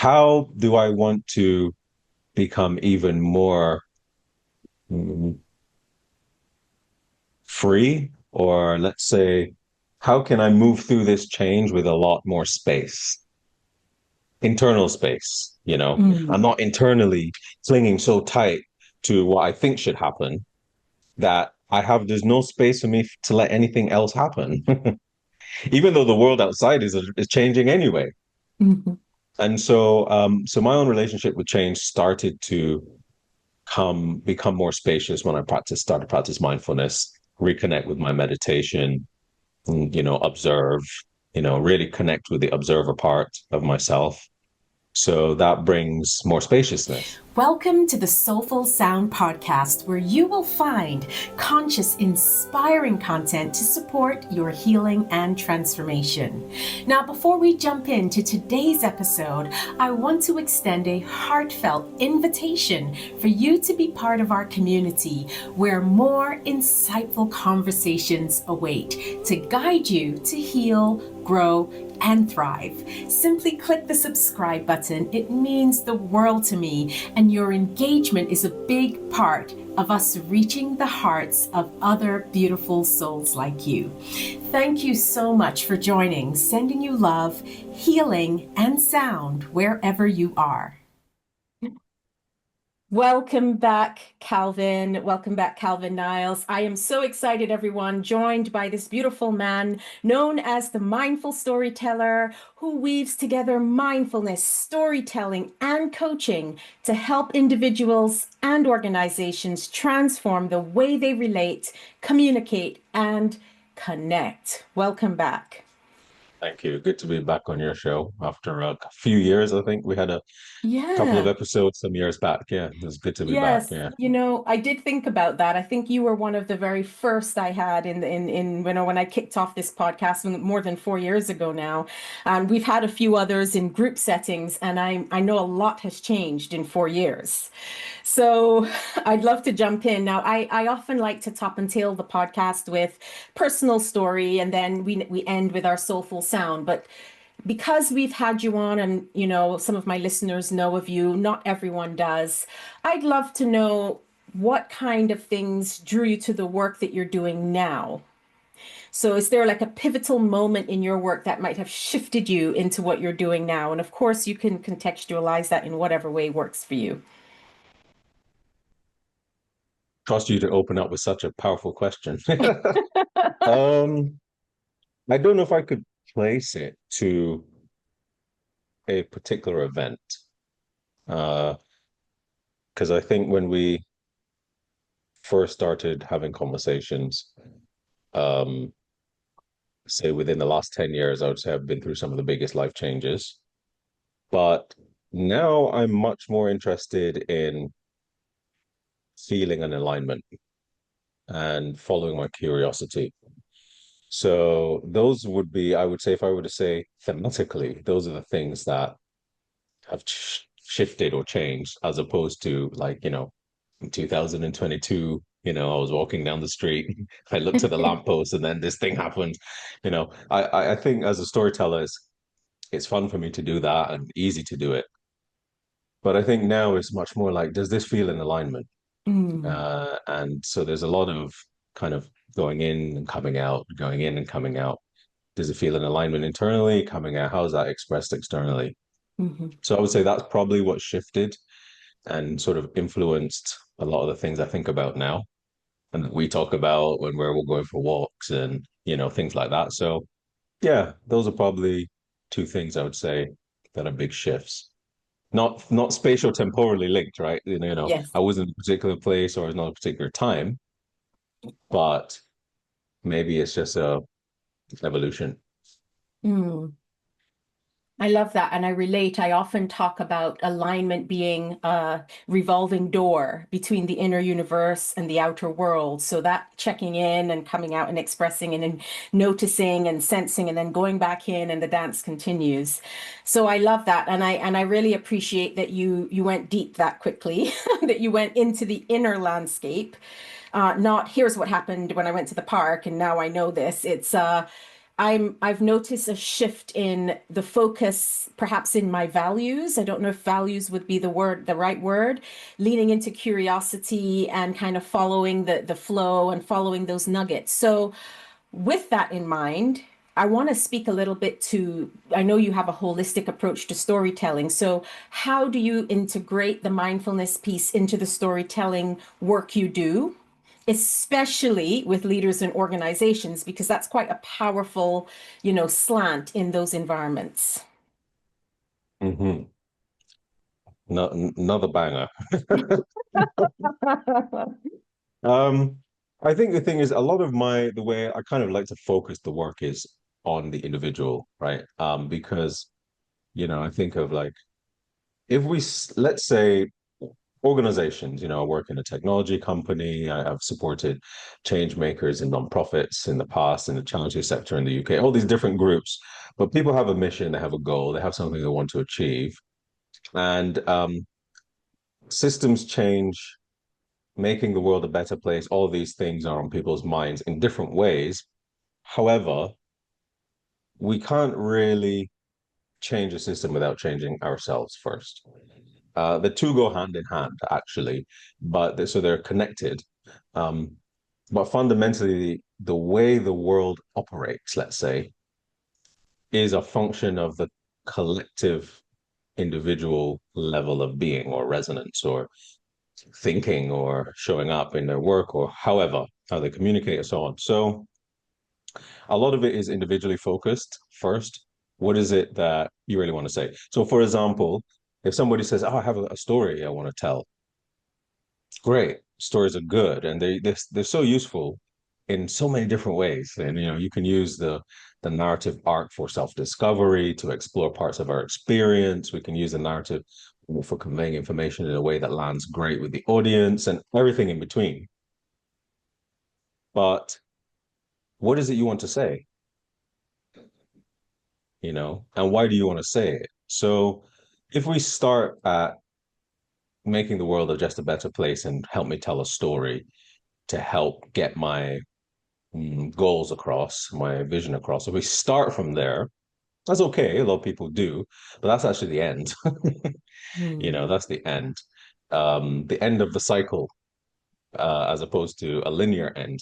how do I want to become even more mm, free? Or let's say, how can I move through this change with a lot more space, internal space? I'm Mm. not internally clinging so tight to what I think should happen that there's no space for me to let anything else happen, even though the world outside is changing anyway. Mhm. And so my own relationship with change started to become more spacious when I started to practice mindfulness, reconnect with my meditation, and, observe, really connect with the observer part of myself. So that brings more spaciousness. Welcome to the Soulful Sound podcast, where you will find conscious, inspiring content to support your healing and transformation. Now, before we jump into today's episode, I want to extend a heartfelt invitation for you to be part of our community, where more insightful conversations await to guide you to heal, grow, and thrive. Simply click the subscribe button. It means the world to me, and your engagement is a big part of us reaching the hearts of other beautiful souls like you. Thank you so much for joining, sending you love, healing, and sound wherever you are. Welcome back, Calvin. Welcome back, Calvin Niles. I am so excited, everyone, joined by this beautiful man known as the Mindful Storyteller, who weaves together mindfulness, storytelling, and coaching to help individuals and organizations transform the way they relate, communicate, and connect. Welcome back. Thank you. Good to be back on your show after a few years. I think we had a couple of Yeah. episodes some years back. Yeah, it's good to be back. Yes, Yeah. I did think about that. I think you were one of the very first I had in when I kicked off this podcast more than 4 years ago now. And we've had a few others in group settings, and I know a lot has changed in 4 years. So I'd love to jump in. Now, I often like to top and tail the podcast with personal story, and then we end with our soulful sound. But because we've had you on and some of my listeners know of you, not everyone does, I'd love to know what kind of things drew you to the work that you're doing now. So is there like a pivotal moment in your work that might have shifted you into what you're doing now? And of course you can contextualize that in whatever way works for you. Trust you to open up with such a powerful question. Um, I don't know if I could place it to a particular event. Because I think when we first started having conversations, um, say within the last 10 years, I would say I've been through some of the biggest life changes. But now I'm much more interested in feeling an alignment and following my curiosity. So those would be, I would say, if I were to say thematically, those are the things that have shifted or changed as opposed to like, in 2022, I was walking down the street, I looked at the lamppost and then this thing happened. I think as a storyteller, it's fun for me to do that and easy to do it. But I think now it's much more like, does this feel in alignment? Mm, And so there's a lot of kind of going in and coming out, going in and coming out. Does it feel in alignment internally, coming out? How is that expressed externally? mhm. So I would say that's probably what shifted and sort of influenced a lot of the things I think about now and that we talk about when we're going for walks and, things like that. So yeah, those are probably two things I would say that are big shifts. Not spatial temporally linked, right? Yes. I was in a particular place or I was not a particular time, but maybe it's just a evolution. Mm. I love that. And I relate. I often talk about alignment being a revolving door between the inner universe and the outer world. So that checking in and coming out and expressing and then noticing and sensing and then going back in and the dance continues. So I love that. And I really appreciate that you went deep that quickly, that you went into the inner landscape. Not here's what happened when I went to the park and now I know this. It's I've noticed a shift in the focus, perhaps in my values. I don't know if values would be the right word, leaning into curiosity and kind of following the flow and following those nuggets. So with that in mind, I want to speak a little bit to, I know you have a holistic approach to storytelling. So, how do you integrate the mindfulness piece into the storytelling work you do, especially with leaders and organizations, because that's quite a powerful, slant in those environments? Hmm. No, another banger. Um, I think the thing is, a lot of the way I kind of like to focus the work is on the individual, right? Because, I think of like, if let's say organizations, I work in a technology company, I've supported change makers in nonprofits in the past, in the charity sector in the UK, all these different groups, but people have a mission, they have a goal, they have something they want to achieve. And systems change, making the world a better place, all these things are on people's minds in different ways. However, we can't really change a system without changing ourselves first. The two go hand in hand, actually, so they're connected. Um, but fundamentally, the way the world operates, let's say, is a function of the collective individual level of being or resonance or thinking or showing up in their work or however, how they communicate and so on. So a lot of it is individually focused first. What is it that you really want to say? So, for example, if somebody says, "Oh, I have a story I want to tell," great. Stories are good, and they're so useful in so many different ways. And you can use the narrative arc for self-discovery to explore parts of our experience. We can use the narrative for conveying information in a way that lands great with the audience and everything in between. But what is it you want to say? And why do you want to say it? So if we start at making the world just a better place and help me tell a story to help get my goals across, my vision across. If we start from there, that's okay. A lot of people do, but that's actually the end. Hmm. That's the end of the cycle, as opposed to a linear end,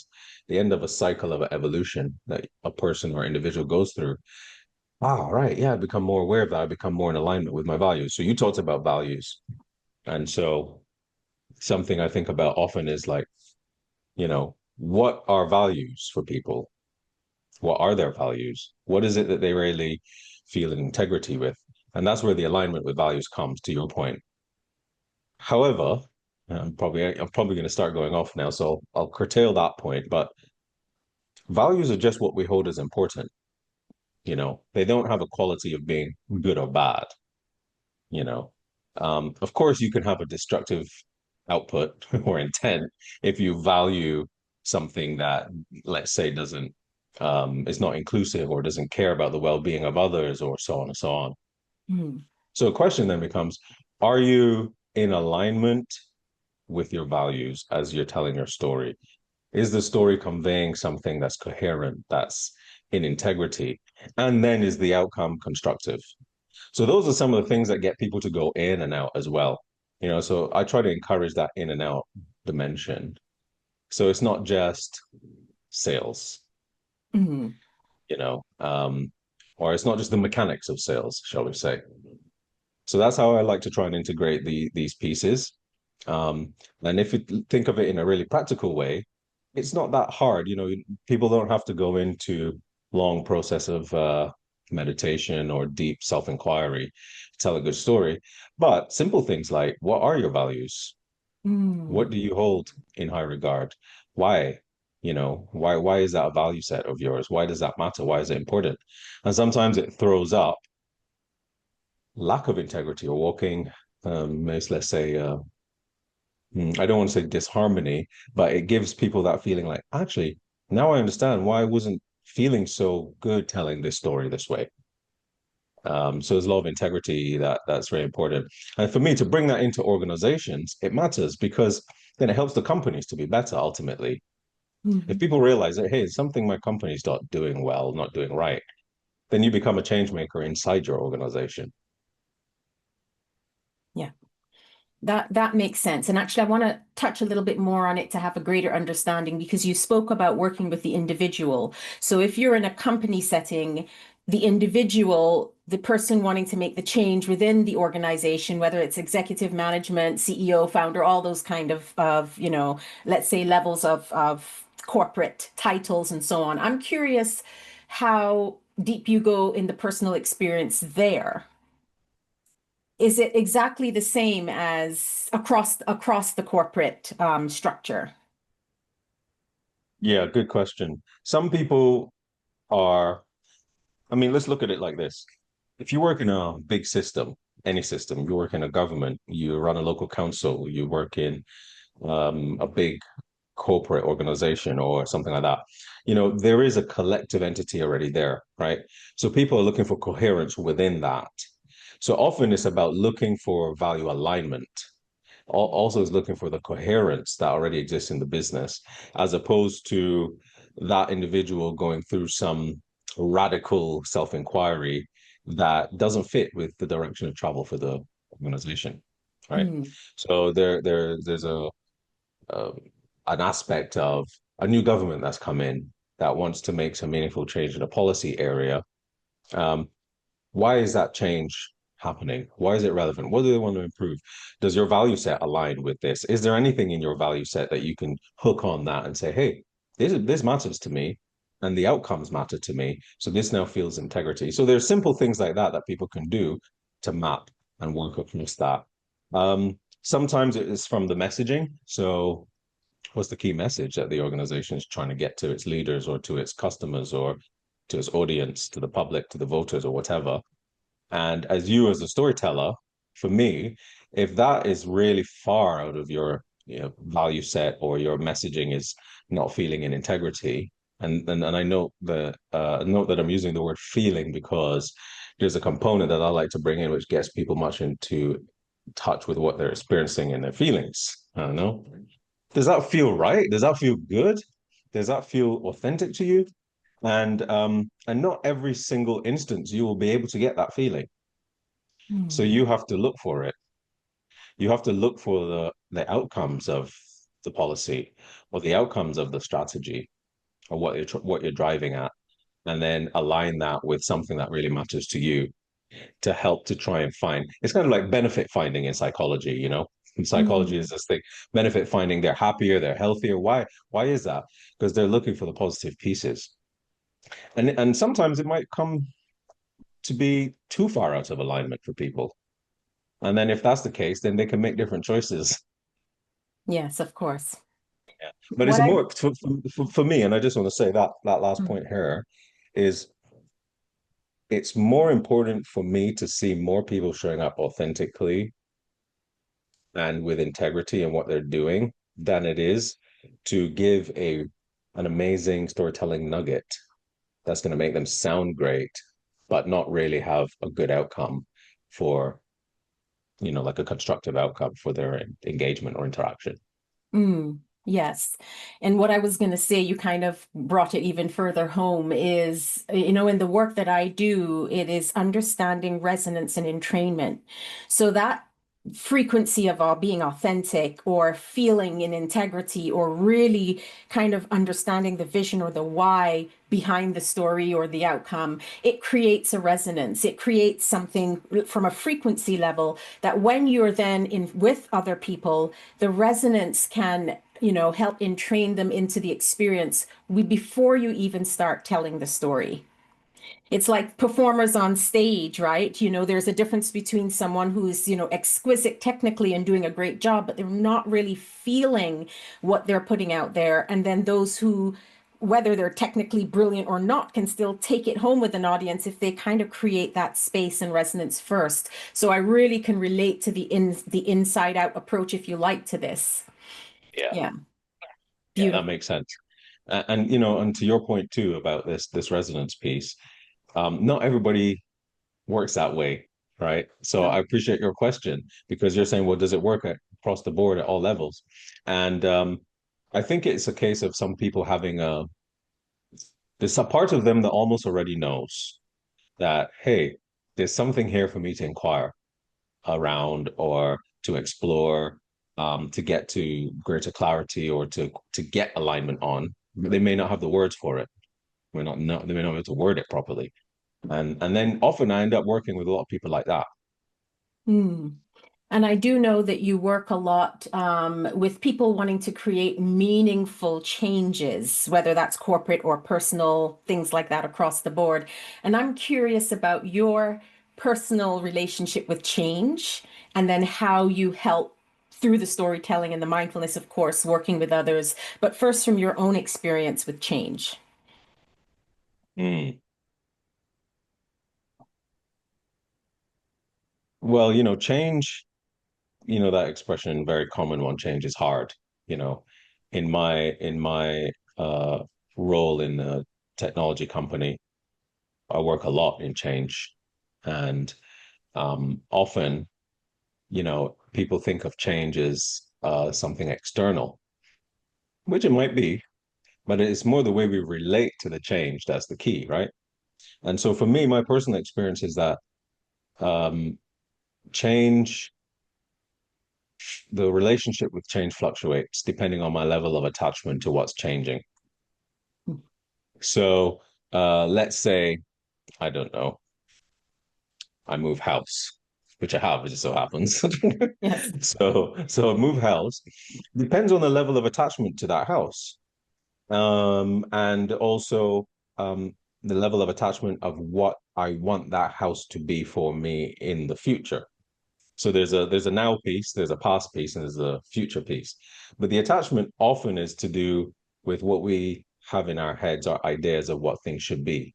the end of a cycle of evolution that a person or individual goes through. Ah, right. Yeah, I become more aware of that. I become more in alignment with my values. So you talked about values. And so something I think about often is like, what are values for people? What are their values? What is it that they really feel in integrity with? And that's where the alignment with values comes, to your point. However, I'm probably going to start going off now, so I'll curtail that point. But values are just what we hold as important. They don't have a quality of being good or bad. you know. Of course, you can have a destructive output or intent if you value something that, let's say, doesn't is not inclusive or doesn't care about the well-being of others or so on and so on. Hmm. So the question then becomes, are you in alignment with your values as you're telling your story? Is the story conveying something that's coherent, that's in integrity? And then is the outcome constructive? So those are some of the things that get people to go in and out as well. So I try to encourage that in and out dimension. So it's not just sales, Hmm. you know, um, or it's not just the mechanics of sales, shall we say. So that's how I like to try and integrate these pieces. Um, and if you think of it in a really practical way, it's not that hard. People don't have to go into long process of meditation or deep self-inquiry to tell a good story. But simple things like, what are your values? What Hmm. do you hold in high regard? Why? Why is that a value set of yours? Why does that matter? Why is it important? And sometimes it throws up lack of integrity or walking, let's say, I don't want to say disharmony, but it gives people that feeling like, actually, now I understand why I wasn't feeling so good telling this story this way. So there's a lot of integrity that's very important. And for me to bring that into organizations, it matters because then it helps the companies to be better ultimately. If Mhm. people realize that, hey, it's something my company's not doing well, not doing right, then you become a change maker inside your organization. Yeah. That makes sense. And actually, I want to touch a little bit more on it to have a greater understanding because you spoke about working with the individual. So if you're in a company setting, the individual, the person wanting to make the change within the organization, whether it's executive management, CEO, founder, all those kind of let's say levels of corporate titles and so on. I'm curious how deep you go in the personal experience there. Is it exactly the same as across the corporate structure? Yeah, good question. Some people are, I mean, let's look at it like this. If you work in a big system, any system, you work in a government, you run a local council, you work in a big corporate organization or something like that, there is a collective entity already there, right? So people are looking for coherence within that. So often it's about looking for value alignment. Also is looking for the coherence that already exists in the business, as opposed to that individual going through some radical self-inquiry that doesn't fit with the direction of travel for the organization, right? Mm, So there's um, an aspect of a new government that's come in that wants to make some meaningful change in a policy area. Um, why is that change happening? Why is it relevant? What do they want to improve? Does your value set align with this? Is there anything in your value set that you can hook on that and say, hey, this matters to me and the outcomes matter to me. So this now feels integrity. So there's simple things like that that people can do to map and work across that. Sometimes it is from the messaging. So what's the key message that the organization is trying to get to its leaders or to its customers or to its audience, to the public, to the voters or whatever? And as you as a storyteller, for me, if that is really far out of your value set or your messaging is not feeling in integrity, and I note that I'm using the word feeling because there's a component that I like to bring in which gets people much into touch with what they're experiencing and their feelings. I don't know. Does that feel right? Does that feel good? Does that feel authentic to you? And not every single instance you will be able to get that feeling. So mm, you have to look for it. You have to look for the outcomes of the policy or the outcomes of the strategy or what you're driving at, and then align that with something that really matters to you to help to try and find. It's kind of like benefit finding in psychology, In psychology is mm. this thing, benefit finding, they're happier, they're healthier. Why is that? Because they're looking for the positive pieces. And sometimes it might come to be too far out of alignment for people. And then if that's the case, then they can make different choices. Yes, of course. Yeah. But it's What I more for me, and I just want to say that last point here is it's more important for me to see more people showing up authentically and with integrity in what they're doing than it is to give an amazing storytelling nugget that's going to make them sound great, but not really have a good outcome for, like a constructive outcome for their engagement or interaction. Mm, yes. And what I was going to say, you kind of brought it even further home is, in the work that I do, it is understanding resonance and entrainment. So that frequency of being authentic or feeling in integrity or really kind of understanding the vision or the why behind the story or the outcome, it creates a resonance. It creates something from a frequency level that when you're then in with other people, the resonance can help entrain them into the experience before you even start telling the story. It's like performers on stage, right? There's a difference between someone who's, exquisite technically and doing a great job, but they're not really feeling what they're putting out there. And then those who, whether they're technically brilliant or not, can still take it home with an audience if they kind of create that space and resonance first. So I really can relate to the inside out approach, if you like, to this. Yeah. Yeah, Yeah, that beautiful. makes sense. And and to your point too about this resonance piece, not everybody works that way, right? So Yeah. I appreciate your question because you're saying, well, does it work across the board at all levels? And I think it's a case of some people having there's a part of them that almost already knows that, hey, there's something here for me to inquire around or to explore, to get to greater clarity or to get alignment on. They may not have the words for it. They may not be able to word it properly. And then often I end up working with a lot of people like that. Hmm. And I do know that you work a lot with people wanting to create meaningful changes, whether that's corporate or personal, things like that across the board. And I'm curious about your personal relationship with change and then how you help through the storytelling and the mindfulness, of course, working with others. But first, from your own experience with change. Mm. Well, change, that expression, very common one, change is hard. You know, in my uh role in a technology company, I work a lot in change. And often, people think of change as something external, which it might be, but it's more the way we relate to the change that's the key, right? And so for me, my personal experience is that um, change, the relationship with change fluctuates depending on my level of attachment to what's changing. So let's say, I don't know, I move house, which I have, it just so happens. Yes. So I move house depends on the level of attachment to that house. And also the level of attachment of what I want that house to be for me in the future. So there's a now piece, there's a past piece, and there's a future piece. But the attachment often is to do with what we have in our heads, our ideas of what things should be.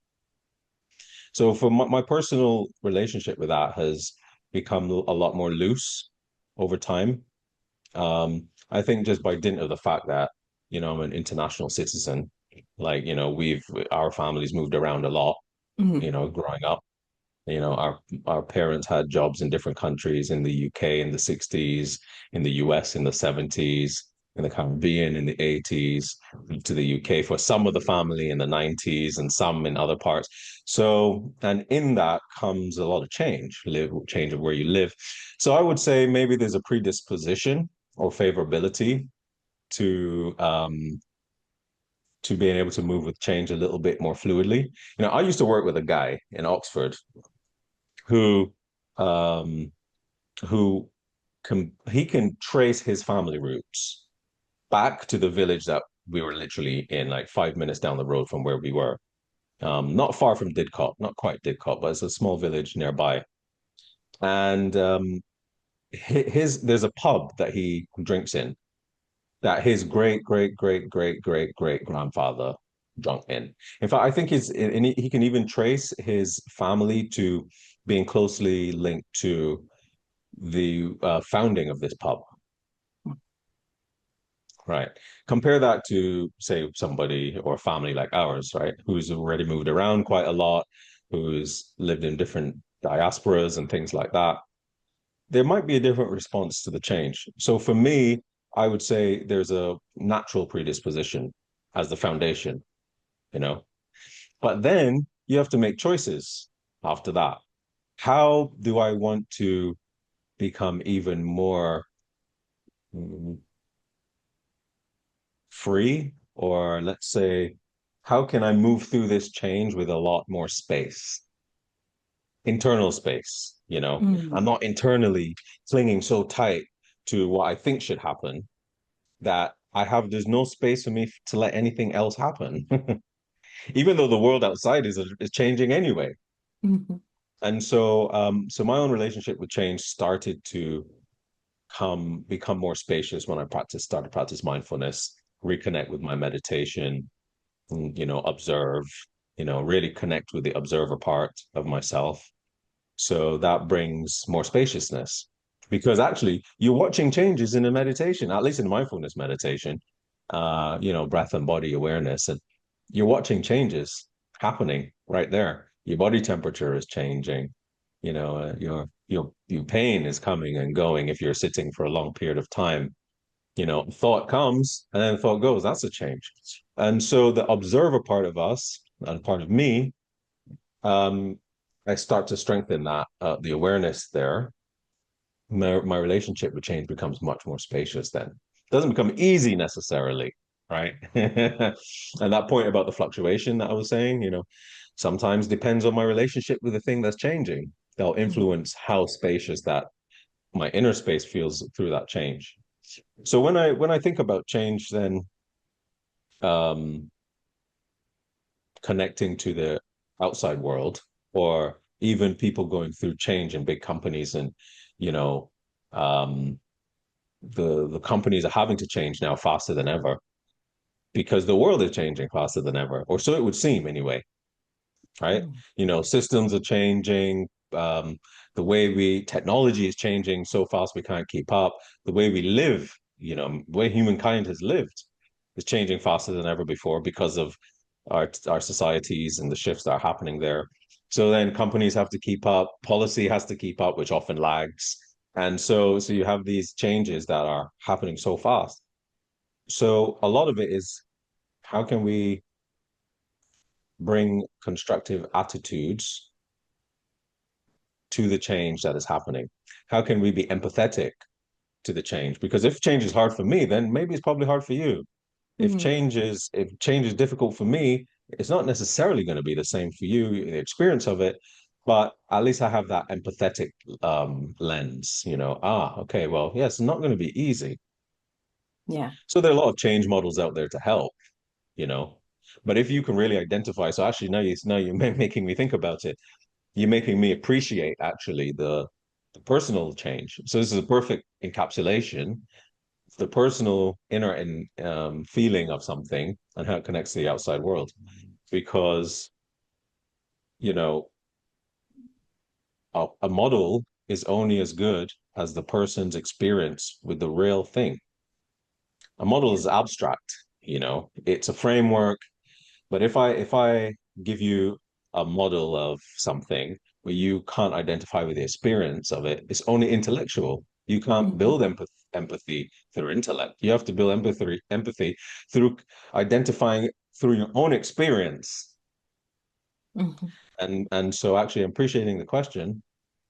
So for my personal relationship with that has become a lot more loose over time. I think just by dint of the fact that, I'm an international citizen, like, our families moved around a lot, Mhm. growing up. Our parents had jobs in different countries, in the UK in the 60s, in the US in the 70s, in the Caribbean in the 80s, to the UK for some of the family in the 90s and some in other parts. So, and in that comes a lot of change of where you live. So I would say maybe there's a predisposition or favorability to being able to move with change a little bit more fluidly. I used to work with a guy in Oxford who um who can trace his family roots back to the village that we were literally in, like 5 minutes down the road from where we were. Not far from Didcot, not quite Didcot, but it's a small village nearby. And his there's a pub that he drinks in that his great great great great great great grandfather drunk in. In fact, I think he can even trace his family to being closely linked to the founding of this pub, right? Compare that to, say, somebody or a family like ours, right, who's already moved around quite a lot, who's lived in different diasporas and things like that. There might be a different response to the change. So for me, I would say there's a natural predisposition as the foundation, you know, but then you have to make choices after that. How do I want to become even more free, or let's say, how can I move through this change with a lot more space, internal space? I'm Mm. not internally clinging so tight to what I think should happen that there's no space for me to let anything else happen, even though the world outside is changing anyway. Mhm. And so my own relationship with change started to become more spacious when I started to practice mindfulness, reconnect with my meditation, observe, really connect with the observer part of myself. So that brings more spaciousness because actually you're watching changes in a meditation, at least in mindfulness meditation, breath and body awareness, and you're watching changes happening right there. Your body temperature is changing, your pain is coming and going if you're sitting for a long period of time. thought comes and then thought goes. That's a change. And so the observer part of us and part of me, um, I start to strengthen that, the awareness there. My relationship with change becomes much more spacious then. It doesn't become easy necessarily, right? And that point about the fluctuation that I was saying, sometimes depends on my relationship with the thing that's changing. They'll influence how spacious that my inner space feels through that change. So when I think about change, then um, connecting to the outside world, or even people going through change in big companies, and you know, um, the companies are having to change now faster than ever because the world is changing faster than ever, or so it would seem anyway, right? Mm. Systems are changing. The way technology is changing so fast we can't keep up. The way we live, the way humankind has lived is changing faster than ever before because of our societies and the shifts that are happening there. So then companies have to keep up, policy has to keep up, which often lags. And so you have these changes that are happening so fast. So a lot of it is, how can we bring constructive attitudes to the change that is happening? How can we be empathetic to the change? Because if change is hard for me, then maybe it's probably hard for you. Mm. If change is difficult for me, it's not necessarily going to be the same for you, the experience of it. But at least I have that empathetic lens, okay, well, yes, it's not going to be easy. Yeah. So there are a lot of change models out there to help, you know. But if you can really identify, so actually now you're making me think about it. You're making me appreciate actually the personal change. So this is a perfect encapsulation, the personal inner and feeling of something and how it connects to the outside world. Because, you know, a model is only as good as the person's experience with the real thing. A model Yeah. is abstract, it's a framework. But if I give you a model of something where you can't identify with the experience of it, it's only intellectual. You can't Mhm. build empathy through intellect. You have to build empathy through identifying through your own experience. Mhm. And so actually appreciating the question.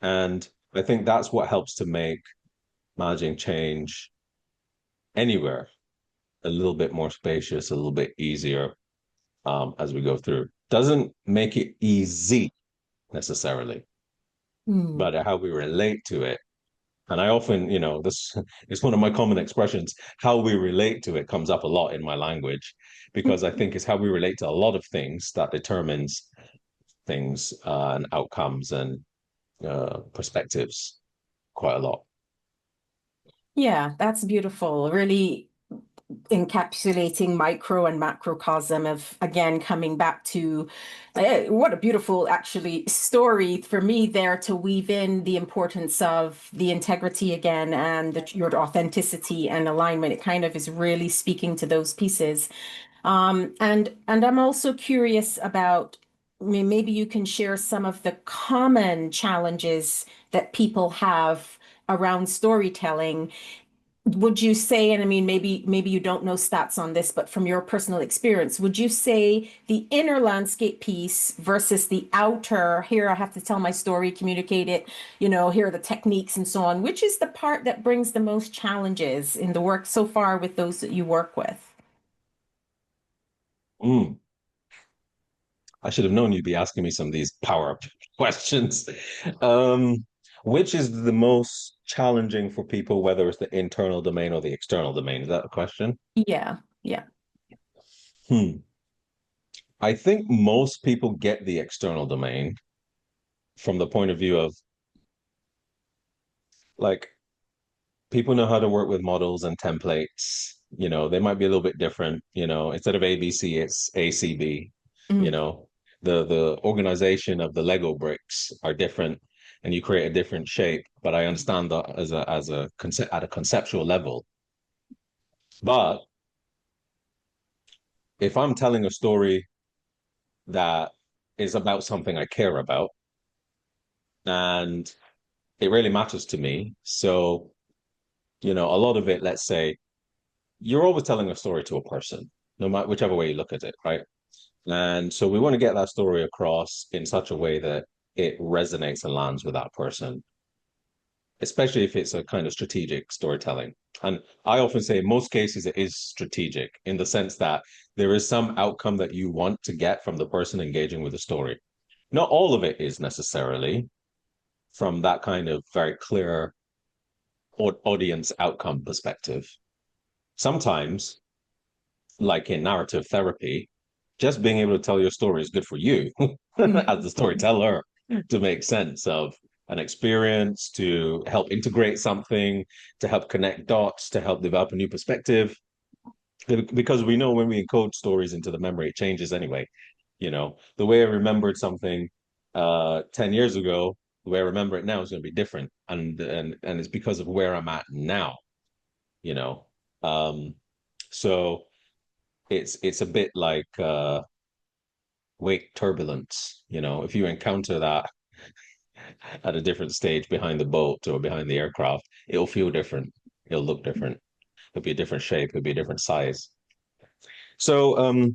And I think that's what helps to make managing change anywhere a little bit more spacious, a little bit easier, as we go through. Doesn't make it easy necessarily, Mm. but how we relate to it. And I often, this is one of my common expressions. How we relate to it comes up a lot in my language because I think it's how we relate to a lot of things that determines things, and outcomes and perspectives quite a lot. Yeah, that's beautiful. Really encapsulating micro and macrocosm of, again, coming back to what a beautiful actually story for me there to weave in the importance of the integrity again and your authenticity and alignment. It kind of is really speaking to those pieces. And I'm also curious about, I mean, maybe you can share some of the common challenges that people have around storytelling. Would you say, and I mean, maybe you don't know stats on this, but from your personal experience, would you say the inner landscape piece versus the outer, here I have to tell my story, communicate it, here are the techniques and so on, which is the part that brings the most challenges in the work so far with those that you work with? Mm. I should have known you'd be asking me some of these power up questions. Um, which is the most challenging for people, whether it's the internal domain or the external domain? Is that a question? Yeah, yeah. Hmm. I think most people get the external domain from the point of view of, like, people know how to work with models and templates. They might be a little bit different. Instead of ABC, it's ACB. You Mm. know, the organization of the Lego bricks are different, and you create a different shape. But I understand that as a concept at a conceptual level. But if I'm telling a story that is about something I care about, and it really matters to me, so a lot of it, let's say, you're always telling a story to a person, no matter whichever way you look at it, right? And so we want to get that story across in such a way that it resonates and lands with that person, especially if it's a kind of strategic storytelling. And I often say in most cases it is strategic in the sense that there is some outcome that you want to get from the person engaging with the story. Not all of it is necessarily from that kind of very clear audience outcome perspective. Sometimes, like in narrative therapy, just being able to tell your story is good for you as the storyteller to make sense of an experience, to help integrate something, to help connect dots, to help develop a new perspective. Because we know when we encode stories into the memory, it changes anyway. You know, the way I remembered something 10 years ago, the way I remember it now is going to be different. And it's because of where I'm at now, you know. So it's a bit like wake turbulence, you know, if you encounter that at a different stage behind the boat or behind the aircraft, it'll feel different. It'll look different. It'll be a different shape. It'll be a different size. So,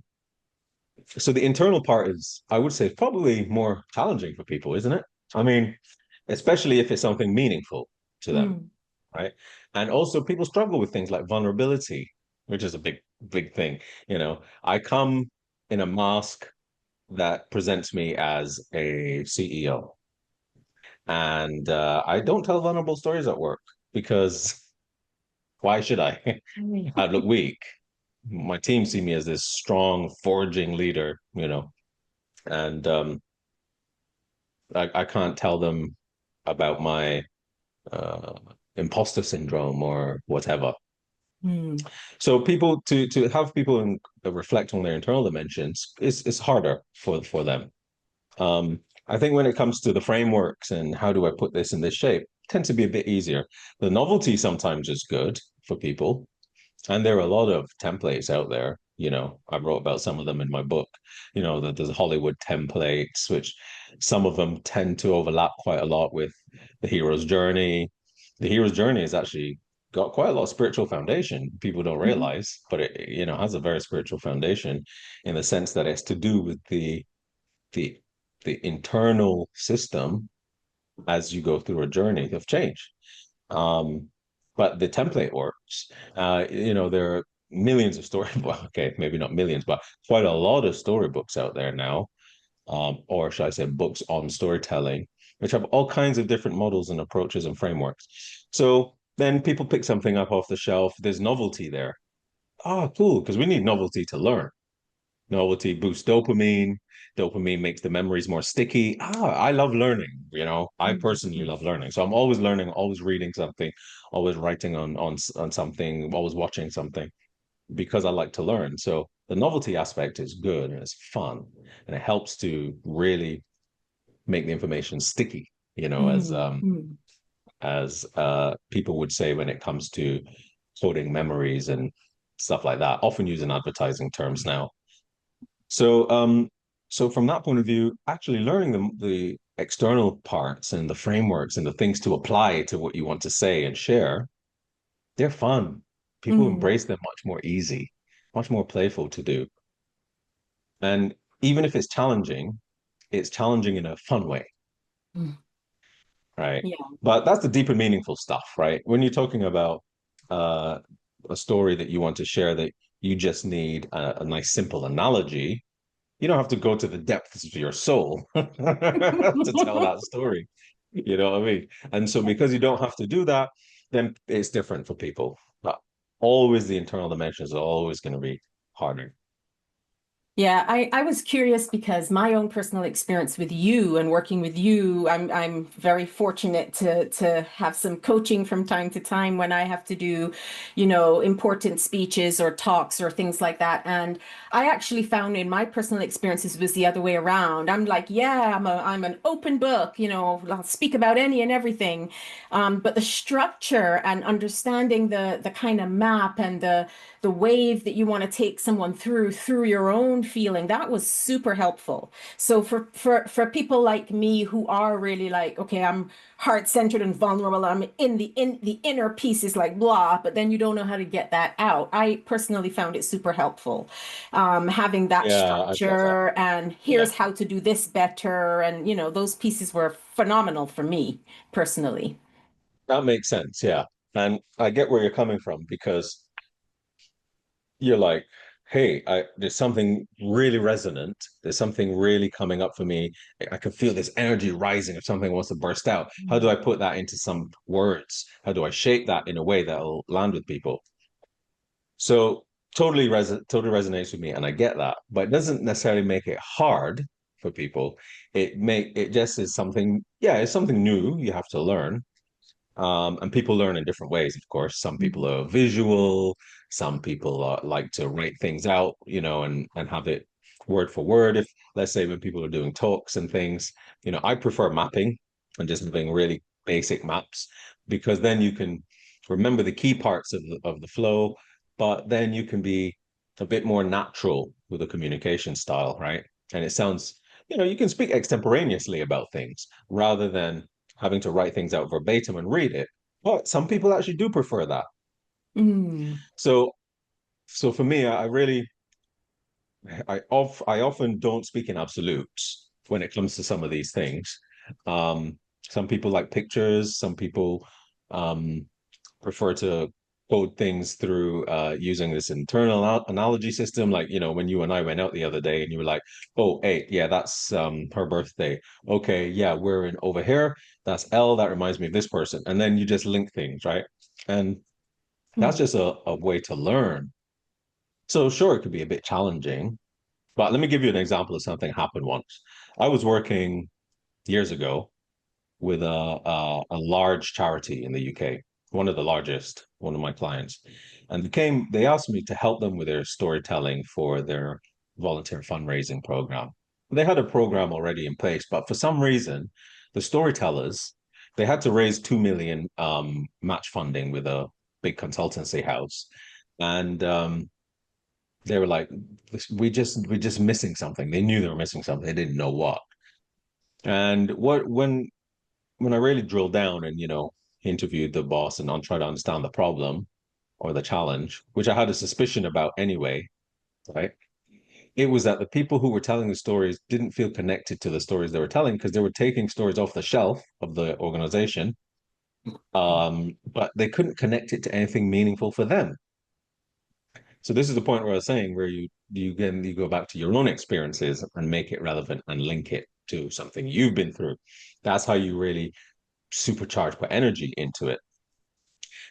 so the internal part is, I would say, probably more challenging for people, isn't it? I mean, especially if it's something meaningful to them, right? And also, people struggle with things like vulnerability, which is a big thing. You know, I come in a mask that presents me as a CEO. And I don't tell vulnerable stories at work because why should I? I'd look weak. My team see me as this strong, forging leader, you know, and I can't tell them about my uh, imposter syndrome or whatever. So people to have people reflect on their internal dimensions is harder for them. I think when it comes to the frameworks and how do I put this in this shape, tend to be a bit easier. The novelty sometimes is good for people, and there are a lot of templates out there. You know, I wrote about some of them in my book. You know, that there's Hollywood templates, which some of them tend to overlap quite a lot with the hero's journey. The hero's journey has actually got quite a lot of spiritual foundation. People don't realize, but it, you know, has a very spiritual foundation in the sense that it's to do with the the internal system as you go through a journey of change. Um, but the template works. You know, there are millions of story well, okay, maybe not millions, but quite a lot of storybooks out there now, or should I say books on storytelling, which have all kinds of different models and approaches and frameworks. So then people pick something up off the shelf, there's novelty there. Oh, cool, because we need novelty to learn. Novelty boosts dopamine. Dopamine makes the memories more sticky. I love learning. You know, I personally love learning. So I'm always learning, always reading something, always writing on something, always watching something because I like to learn. So the novelty aspect is good and it's fun and it helps to really make the information sticky. You know, as people would say when it comes to coding memories and stuff like that. Often using advertising terms now. So, so from that point of view, actually learning the external parts and the frameworks and the things to apply to what you want to say and share, they're fun. People embrace them much more easy, much more playful to do. And even if it's challenging in a fun way, right? Yeah. But that's the deeper meaningful stuff, right? When you're talking about uh, a story that you want to share that you just need a nice simple analogy, you don't have to go to the depths of your soul to tell that story. You know what I mean? And so because you don't have to do that, then it's different for people. But always the internal dimensions are always going to be harder. Yeah, I was curious because my own personal experience with you and working with you, I'm very fortunate to have some coaching from time to time when I have to do, you know, important speeches or talks or things like that. And I actually found in my personal experiences was the other way around. I'm like, yeah, I'm an open book, you know, I'll speak about any and everything. But the structure and understanding the kind of map and the wave that you want to take someone through your own own feeling, that was super helpful. So for people like me who are really like, okay, I'm heart-centered and vulnerable, I'm in the inner piece is like blah, but then you don't know how to get that out. I personally found it super helpful. Having that Yeah, I get that. structure and Yeah, here's how to do this better. And, you know, those pieces were phenomenal for me personally. that makes sense. Yeah. And I get where you're coming from because you're like, hey, there's something really resonant. There's something really coming up for me. I can feel this energy rising if something wants to burst out. How do I put that into some words? How do I shape that in a way that'll land with people? So totally resonates with me, and I get that, but it doesn't necessarily make it hard for people. It just is something, yeah, it's something new you have to learn. And people learn in different ways, of course. Some people are visual, some people like to write things out, and have it word for word. If, let's say, when people are doing talks and things, I prefer mapping and just having really basic maps because then you can remember the key parts of the flow, but then you can be a bit more natural with the communication style, right? And it sounds, you can speak extemporaneously about things rather than having to write things out verbatim and read it. But some people actually do prefer that. Mm. So for me, I really I often don't speak in absolutes when it comes to some of these things. Some people like pictures, some people um prefer to code things through using this internal analogy system. Like, when you and I went out the other day and you were like, oh, hey, yeah, that's her birthday. Okay, yeah, we're in over here. That's L. That reminds me of this person. And then you just link things, right? And that's Mm. just a way to learn. So sure, it could be a bit challenging, but let me give you an example of something happened once. I was working years ago with a large charity in the UK, one of the largest, one of my clients. And they asked me to help them with their storytelling for their volunteer fundraising program. They had a program already in place, but for some reason, the storytellers, they had to raise 2 million match funding with a big consultancy house. And they were like, we're just missing something. They knew they were missing something. They didn't know what. And when I really drilled down and, interviewed the boss and tried to understand the problem or the challenge, which I had a suspicion about anyway, right? It was that the people who were telling the stories didn't feel connected to the stories they were telling because they were taking stories off the shelf of the organization, but they couldn't connect it to anything meaningful for them. So this is the point where I was saying where you go back to your own experiences and make it relevant and link it to something you've been through. That's how you really supercharge, put energy into it.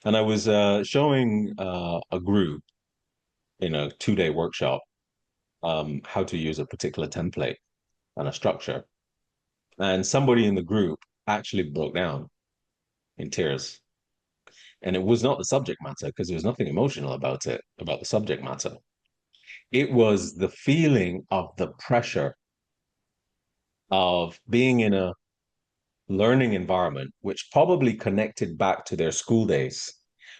And I was showing a group in a 2-day workshop how to use a particular template and a structure. And somebody in the group actually broke down in tears. And it was not the subject matter because there was nothing emotional about it, about the subject matter. It was the feeling of the pressure of being in a learning environment, which probably connected back to their school days,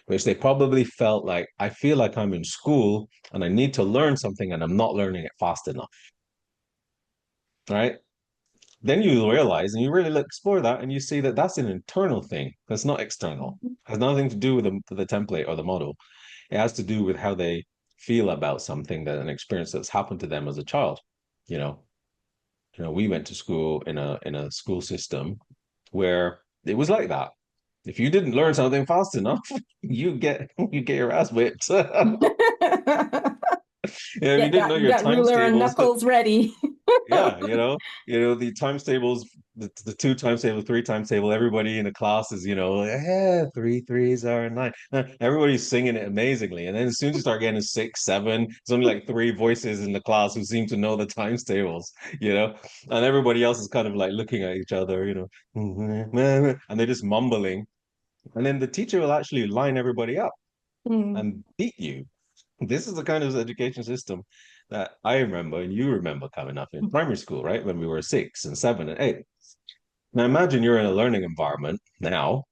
which they probably felt like, I feel like I'm in school and I need to learn something and I'm not learning it fast enough. Right. Then you realize and you really explore that and you see that that's an internal thing. That's not external. It has nothing to do with the template or the model. It has to do with how they feel about something, that an experience that's happened to them as a child. You know, we went to school in a school system where it was like that. If you didn't learn something fast enough, you get your ass whipped. If you Get didn't know that your that times ruler and tables, knuckles ready. yeah, the times tables, the two times table, three times table, everybody in the class is, yeah, three threes are nine. Everybody's singing it amazingly. And then as soon as you start getting six, seven, it's only like three voices in the class who seem to know the times tables, and everybody else is kind of like looking at each other, and they're just mumbling. And then the teacher will actually line everybody up Mm. and beat you. This is the kind of education system that I remember and you remember coming up in primary school, right? When we were 6 and 7 and 8. Now imagine you're in a learning environment now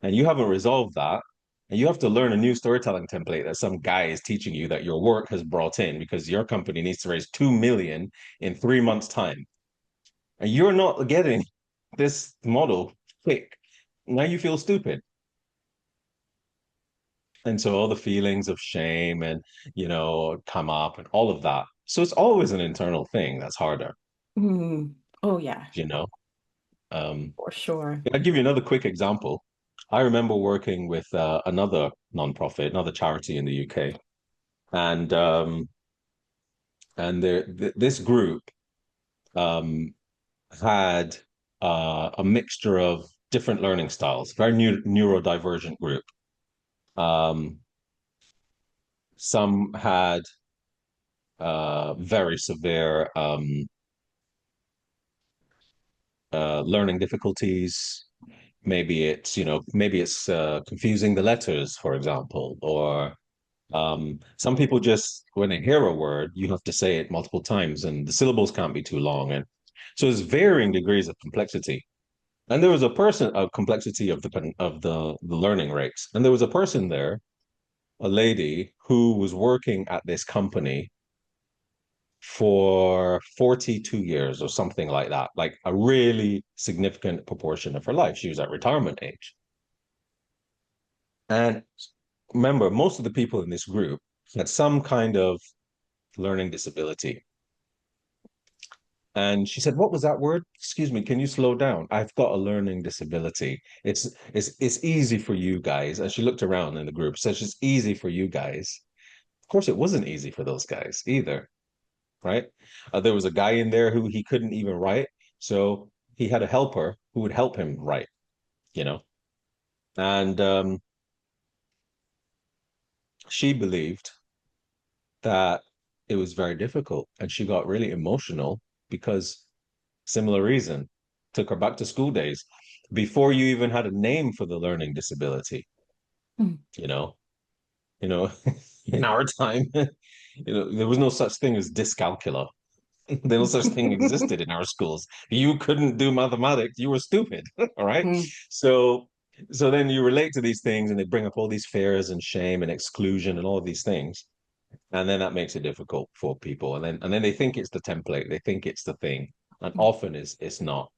and you haven't resolved that And you have to learn a new storytelling template that some guy is teaching you that your work has brought in because your company needs to raise 2 million in 3 months' time. And you're not getting this model quick. Now you feel stupid. And so all the feelings of shame and, come up and all of that. So it's always an internal thing that's harder, Oh, yeah, you know? for sure. I'll give you another quick example. I remember working with another nonprofit, another charity in the UK, and this group um, had a mixture of different learning styles, very neurodivergent group. Some had very severe learning difficulties. Maybe it's confusing the letters, for example, or some people just, when they hear a word, you have to say it multiple times and the syllables can't be too long. And so there's varying degrees of complexity. And there was a complexity of the learning rates. And there was a person there, a lady who was working at this company for 42 years or something like that, like a really significant proportion of her life. She was at retirement age. And remember, most of the people in this group had some kind of learning disability. And she said, "What was that word? Excuse me, can you slow down? I've got a learning disability. It's easy for you guys." And she looked around in the group, said, "It's easy for you guys." Of course, it wasn't easy for those guys either, right? There was a guy in there who he couldn't even write, so he had a helper who would help him write, you know. And she believed that it was very difficult, and she got really emotional because similar reason took her back to school days before you even had a name for the learning disability. Mm. you know you know in our time, there was no such thing as dyscalculia. There no such thing existed in our schools. You couldn't do mathematics, you were stupid. All right. Mm. So then you relate to these things and they bring up all these fears and shame and exclusion and all of these things, and then that makes it difficult for people, and then they think it's the template, they think it's the thing, and often it's not.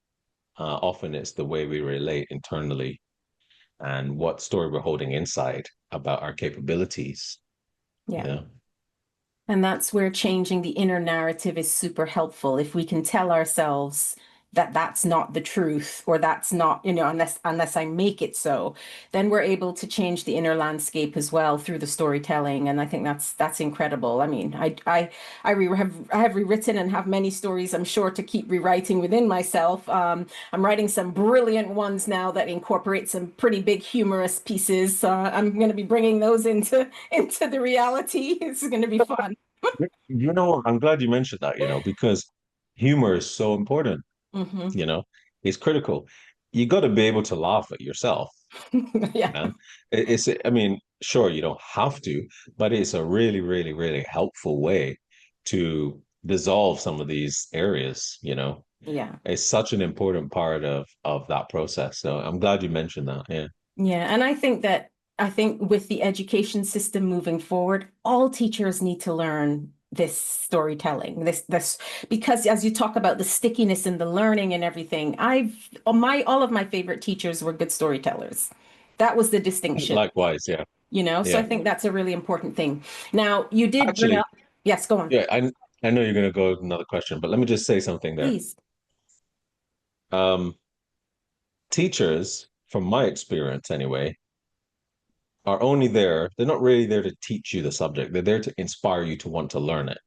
Often it's the way we relate internally and what story we're holding inside about our capabilities. Yeah. Yeah. And that's where changing the inner narrative is super helpful. If we can tell ourselves that that's not the truth, or that's not, unless I make it so, then we're able to change the inner landscape as well through the storytelling. And I think that's incredible. I mean, I have rewritten and have many stories, I'm sure, to keep rewriting within myself. I'm writing some brilliant ones now that incorporate some pretty big humorous pieces. I'm going to be bringing those into the reality. This is going to be fun. I'm glad you mentioned that, because humor is so important. Hmm. you know it's critical. You got to be able to laugh at yourself, Yeah. man. I mean, sure, you don't have to, but it's a really, really, really helpful way to dissolve some of these areas. Yeah. It's such an important part of that process, so I'm glad you mentioned that. Yeah. Yeah, and I think with the education system moving forward, all teachers need to learn this storytelling, this because as you talk about the stickiness and the learning and everything, all of my favorite teachers were good storytellers. That was the distinction, Likewise. Yeah. so I Yeah. think that's a really important thing. Now, you did bring Actually, up, yes, go on, yeah, I know you're going to go with another question, but let me just say something there. please. um Teachers, from my experience anyway, are only there, they're not really there to teach you the subject. They're there to inspire you to want to learn it.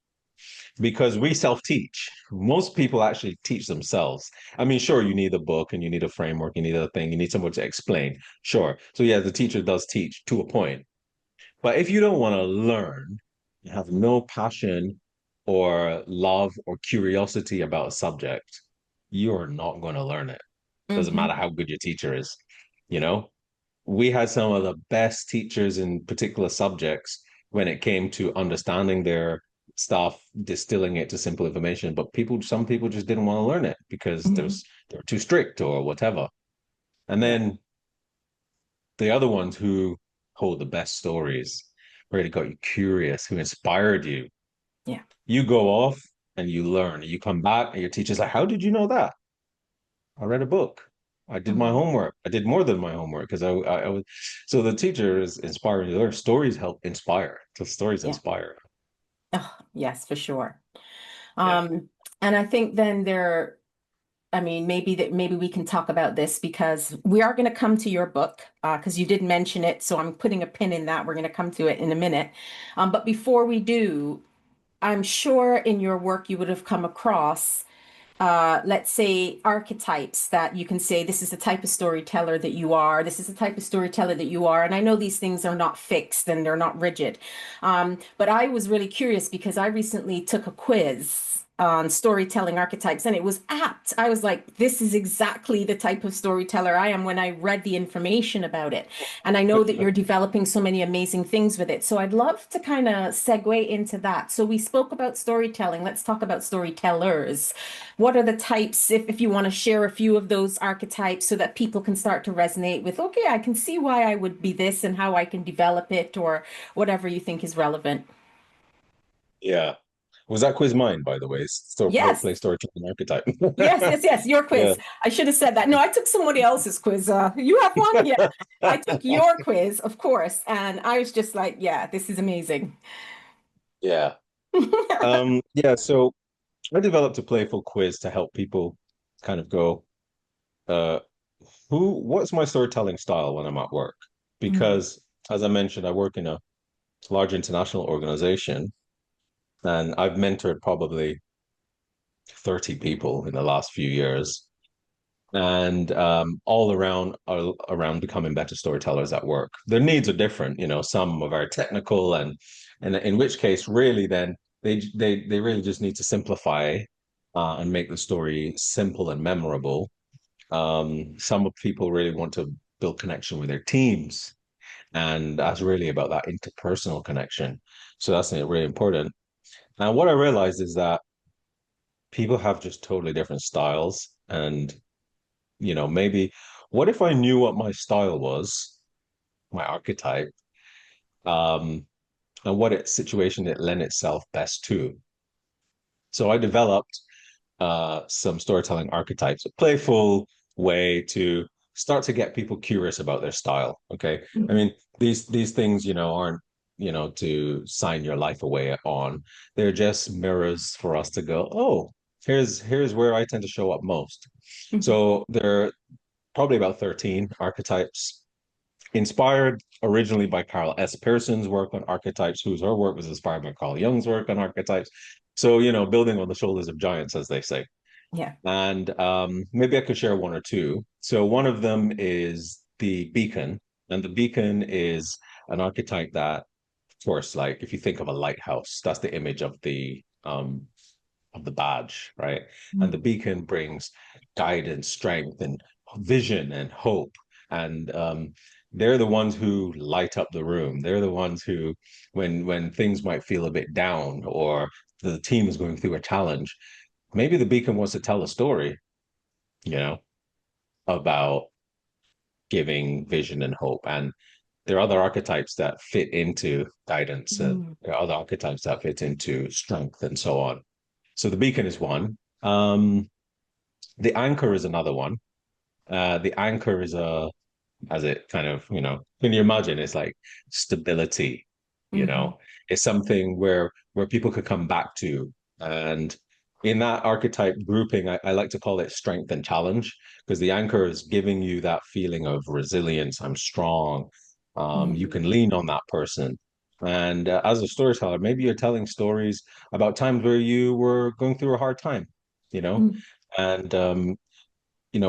Because we self-teach. Most people actually teach themselves. I mean, sure, you need a book and you need a framework, you need a thing, you need someone to explain. Sure. So yeah, the teacher does teach to a point. But if you don't want to learn, you have no passion or love or curiosity about a subject, you're not going to learn it. Doesn't matter Hmm. how good your teacher is, you know? We had some of the best teachers in particular subjects when it came to understanding their stuff, distilling it to simple information. But some people just didn't want to learn it because Hmm. they were too strict or whatever. And Yeah. then the other ones who hold the best stories, really got you curious, who inspired you. Yeah. You go off and you learn. You come back and your teacher's like, how did you know that? I read a book. I did my Mhm. homework. I did more than my homework because I was. So the teacher is inspiring you. Learn. Stories help inspire. So stories Yeah. inspire. Oh, yes, for sure. Yeah. And I think then I mean, maybe we can talk about this because we are going to come to your book because you did mention it. So I'm putting a pin in that. We're going to come to it in a minute. But before we do, I'm sure in your work you would have come across let's say archetypes that you can say this is the type of storyteller that you are, this is the type of storyteller that you are. And I know these things are not fixed and they're not rigid, but I was really curious because I recently took a quiz on storytelling archetypes and it was apt. I was like, this is exactly the type of storyteller I am when I read the information about it. And I know that you're developing so many amazing things with it. So I'd love to kind of segue into that. So we spoke about storytelling. Let's talk about storytellers. What are the types, if you want to share a few of those archetypes so that people can start to resonate with, okay, I can see why I would be this and how I can develop it or whatever you think is relevant. Yeah. Was that quiz mine, by the way? Yes. Workplace storytelling archetype. Yes, your Yeah. quiz. I should have said that. No, I took somebody else's quiz. You have one? Yeah. I took your quiz, of course. And I was just like, yeah, this is amazing. Yeah. Yeah. So I developed a playful quiz to help people kind of go, uh, what's my storytelling style when I'm at work? Mm, Because as I mentioned, I work in a large international organization and I've mentored probably 30 people in the last few years. And all around becoming better storytellers at work. Their needs are different, some are very technical and in which case really then they really just need to simplify and make the story simple and memorable. Some people really want to build connection with their teams, and that's really about that interpersonal connection. So that's really important. And what I realized is that people have just totally different styles. And, maybe what if I knew what my style was, my archetype, um, and what situation it lent itself best to? So I developed some storytelling archetypes, a playful way to start to get people curious about their style. Okay. I mhm, mean, these things, aren't, to sign your life away on. They're just mirrors for us to go, oh, here's where I tend to show up most. mhm, So there are probably about 13 archetypes inspired originally by Carl S. Pearson's work on archetypes, whose her work was inspired by Carl Jung's work on archetypes. So, building on the shoulders of giants, as they say. yeah. And maybe I could share one or two. So one of them is the beacon, and the beacon is an archetype that, of course, like if you think of a lighthouse, that's the image of the badge, right? And the Mm, beacon brings guidance, strength, and vision and hope. And they're the ones who light up the room. They're the ones who, when things might feel a bit down or the team is going through a challenge, maybe the beacon wants to tell a story, you know, about giving vision and hope. And there are other archetypes that fit into guidance, and mm, there are other archetypes that fit into strength and so on. So the beacon is one. The anchor is another one. The anchor is as it kind of, can you imagine? It's like stability, you mhm, know, it's something where people could come back to. And in that archetype grouping, I like to call it strength and challenge, because the anchor is giving you that feeling of resilience. I'm strong. You mm, can lean on that person. And as a storyteller, maybe you're telling stories about times where you were going through a hard time, you know, mm, and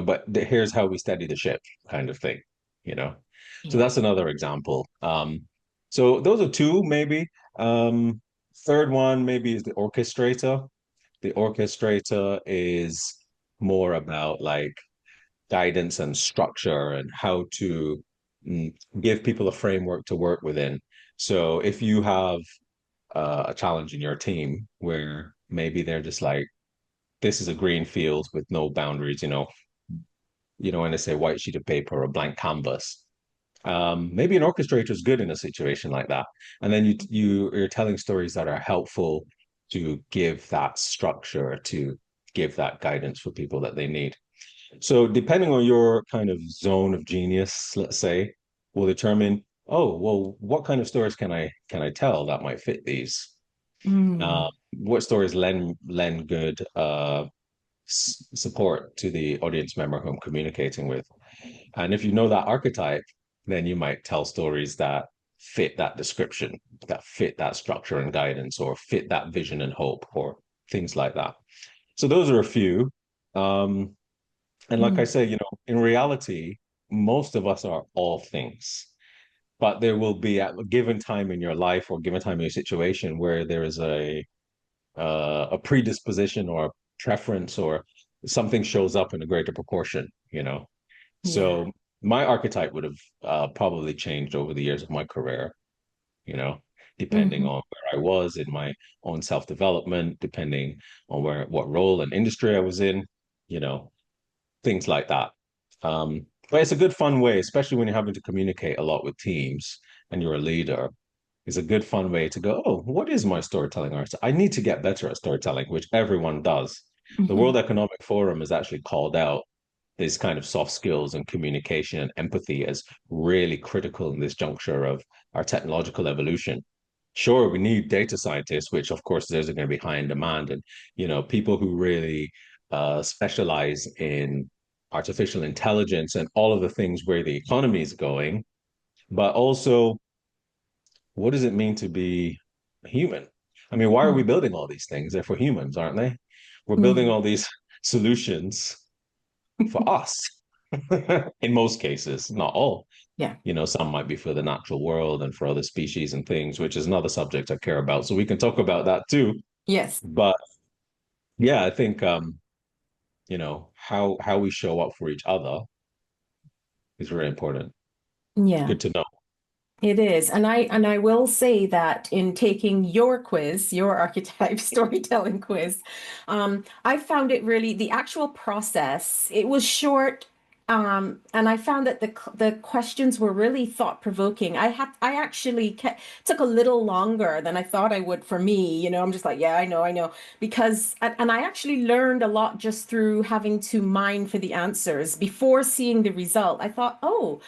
but here's how we steady the ship, kind of thing, you know. So yeah. that's another example. So those are two, maybe. Third one maybe is the orchestrator. The orchestrator is more about like guidance and structure and how to mm, give people a framework to work within. So if you have a challenge in your team where maybe they're just like, this is a green field with no boundaries, when they say white sheet of paper or blank canvas, Maybe an orchestrator is good in a situation like that. And then you're telling stories that are helpful to give that structure, to give that guidance for people that they need. So depending on your kind of zone of genius, let's say, will determine, oh, well, what kind of stories can I tell that might fit these? Mm. What stories lend good support to the audience member who I'm communicating with? And if you know that archetype, then you might tell stories that fit that description, that fit that structure and guidance, or fit that vision and hope, or things like that. So those are a few. And like I Mm. say, in reality, most of us are all things, but there will be at a given time in your life or given time in your situation where there is a predisposition or a preference or something shows up in a greater proportion. Yeah. So my archetype would have probably changed over the years of my career, you know, depending Hmm. on where I was in my own self-development, depending on what role and industry I was in, you know, things like that. But it's a good fun way, especially when you're having to communicate a lot with teams and you're a leader. It's a good fun way to go, oh, what is my storytelling art? I need to get better at storytelling, which everyone does. The Hmm. World Economic Forum has actually called out these kind of soft skills and communication and empathy as really critical in this juncture of our technological evolution. Sure, we need data scientists, which of course those are going to be high in demand, and people who really specialize in artificial intelligence and all of the things where the economy is going. But also, what does it mean to be human? I mean, why are we building all these things? They're for humans, aren't they? We're building Mm. all these solutions for us in most cases, not all. Yeah. Some might be for the natural world and for other species and things, which is another subject I care about. So we can talk about that too. Yes. But yeah, I think how we show up for each other is very important. Yeah. Good to know. It is. And I will say that in taking your quiz, your archetype storytelling quiz, I found it really the actual process, it was short. And I found that the questions were really thought-provoking. I actually took a little longer than I thought I would for me. I'm just like, yeah, I know, because and I actually learned a lot just through having to mine for the answers before seeing the result. I thought, oh,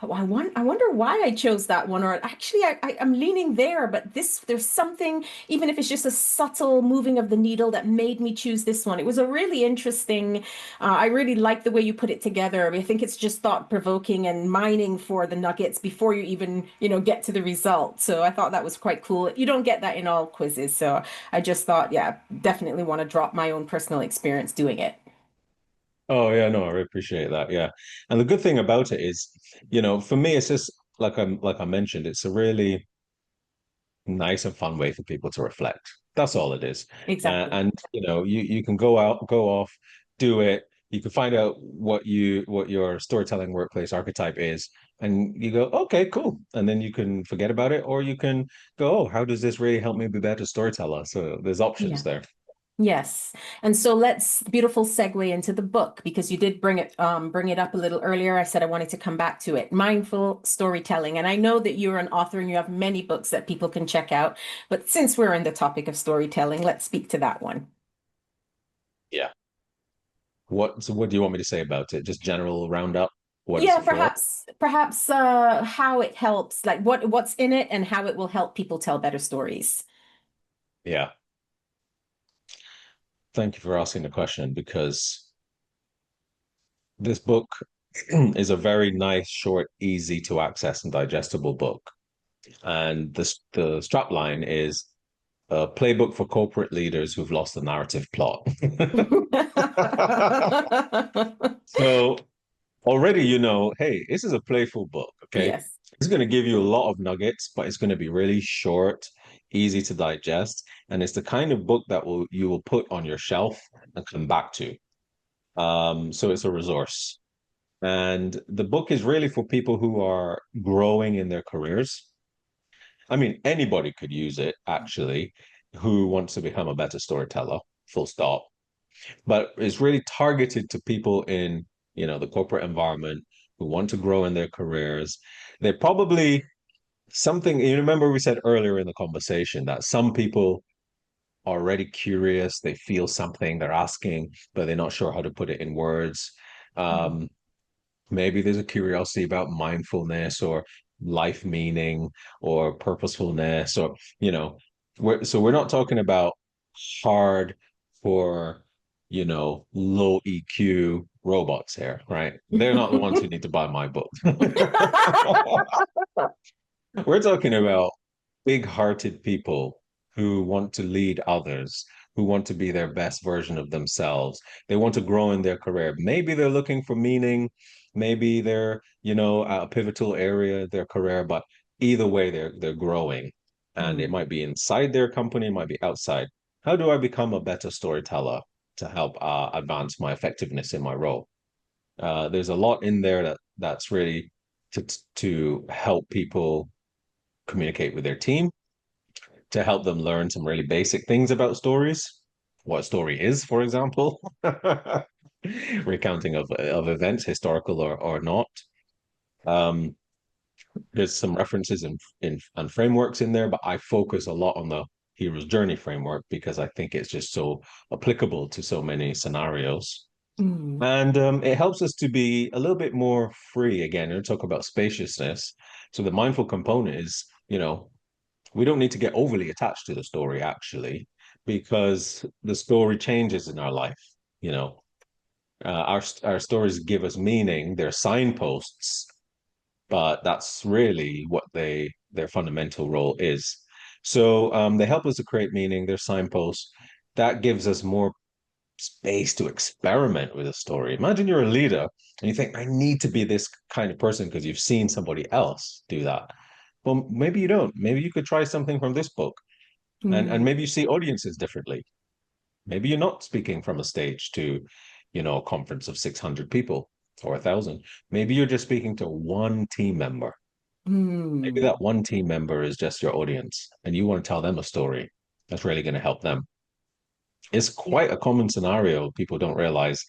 I wonder why I chose that one. Or actually, I'm leaning there, but there's something, even if it's just a subtle moving of the needle that made me choose this one. It was a really interesting, I really like the way you put it together. I think it's just thought-provoking and mining for the nuggets before you even, get to the result. So I thought that was quite cool. You don't get that in all quizzes. So I just thought, yeah, definitely want to drop my own personal experience doing it. Oh yeah, no, I really appreciate that. Yeah. And the good thing about it is, for me, it's just like I mentioned, it's a really nice and fun way for people to reflect. That's all it is. Exactly. And you can go out, go off, do it. You can find out what your storytelling workplace archetype is, and you go, okay, cool. And then you can forget about it, or you can go, oh, how does this really help me be a better storyteller? So there's options Yeah. there. Yes. And so let's beautiful segue into the book because you did bring it up a little earlier. I said I wanted to come back to it. Mindful storytelling. And I know that you're an author and you have many books that people can check out. But since we're in the topic of storytelling, let's speak to that one. Yeah. So what do you want me to say about it? Just general roundup. What is Yeah, it for? perhaps how it helps, like what's in it and how it will help people tell better stories. Yeah. Thank you for asking the question because this book is a very nice, short, easy to access and digestible book. And the strap line is a playbook for corporate leaders who've lost the narrative plot. So already hey, this is a playful book, okay? Yes. It's going to give you a lot of nuggets, but it's going to be really short, easy to digest, and it's the kind of book that you will put on your shelf and come back to. So it's a resource. And the book is really for people who are growing in their careers. I mean, anybody could use it, actually, who wants to become a better storyteller, full stop. But it's really targeted to people in, the corporate environment who want to grow in their careers. They're probably something, you remember we said earlier in the conversation that some people are already curious, they feel something, they're asking, but they're not sure how to put it in words. Mm. Maybe there's a curiosity about mindfulness or life meaning or purposefulness, or, we're not talking about hard for, low EQ robots here, right? They're not the ones who need to buy my book. We're talking about big-hearted people who want to lead others, who want to be their best version of themselves. They want to grow in their career. Maybe they're looking for meaning. Maybe they're, at a pivotal area of their career, but either way, they're growing. And it Mm. might be inside their company, it might be outside. How do I become a better storyteller to help advance my effectiveness in my role? There's a lot in there that's really to help people communicate with their team, to help them learn some really basic things about stories, what a story is, for example, recounting of events, historical or not. Um, there's some references in and frameworks in there, but I focus a lot on the hero's journey framework because I think it's just so applicable to so many scenarios. Mm. And it helps us to be a little bit more free again. And talk about spaciousness. So the mindful component is, we don't need to get overly attached to the story actually, because the story changes in our life. You know, our stories give us meaning. They're signposts, but that's really what their fundamental role is. So they help us to create meaning. They're signposts. That gives us more space to experiment with a story. Imagine you're a leader and you think, I need to be this kind of person because you've seen somebody else do that. Well, maybe you don't. Maybe you could try something from this book, and Mm. maybe you see audiences differently. Maybe you're not speaking from a stage to, a conference of 600 people or 1,000. Maybe you're just speaking to one team member. Maybe Mm. that one team member is just your audience and you want to tell them a story that's really going to help them. It's Yeah. quite a common scenario. People don't realize.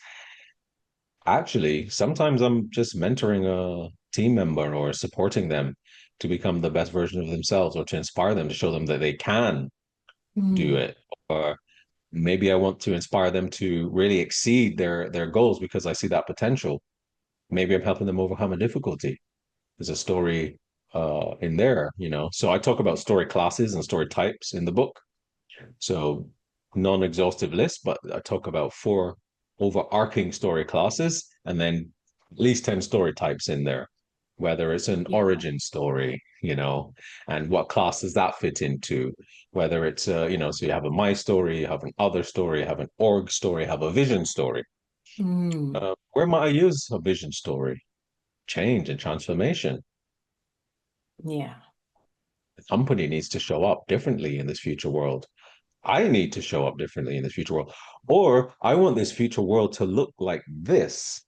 Actually, sometimes I'm just mentoring a team member or supporting them to become the best version of themselves, or to inspire them, to show them that they can do Mm. it. Or maybe I want to inspire them to really exceed their goals because I see that potential. Maybe I'm helping them overcome a difficulty. There's a story in there. So I talk about story classes and story types in the book. So non-exhaustive list, but I talk about 4 overarching story classes and then at least 10 story types in there, whether it's an Yeah. origin story, and what class does that fit into? Whether it's, so you have a my story, you have an other story, you have an org story, you have a vision story. Mm. Where might I use a vision story? Change and transformation. Yeah. The company needs to show up differently in this future world. I need to show up differently in this future world. Or I want this future world to look like this,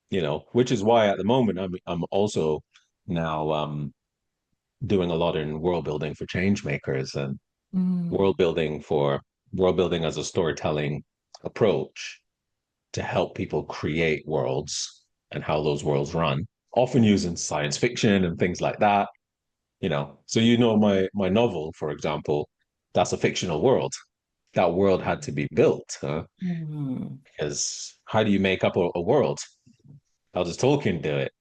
which is why at the moment I'm also now doing a lot in world building for change makers, and Mm. world building as a storytelling approach to help people create worlds and how those worlds run, often using science fiction and things like that. So my novel, for example, that's a fictional world. That world had to be built, huh? Mm. Because how do you make up a world? How does Tolkien do it?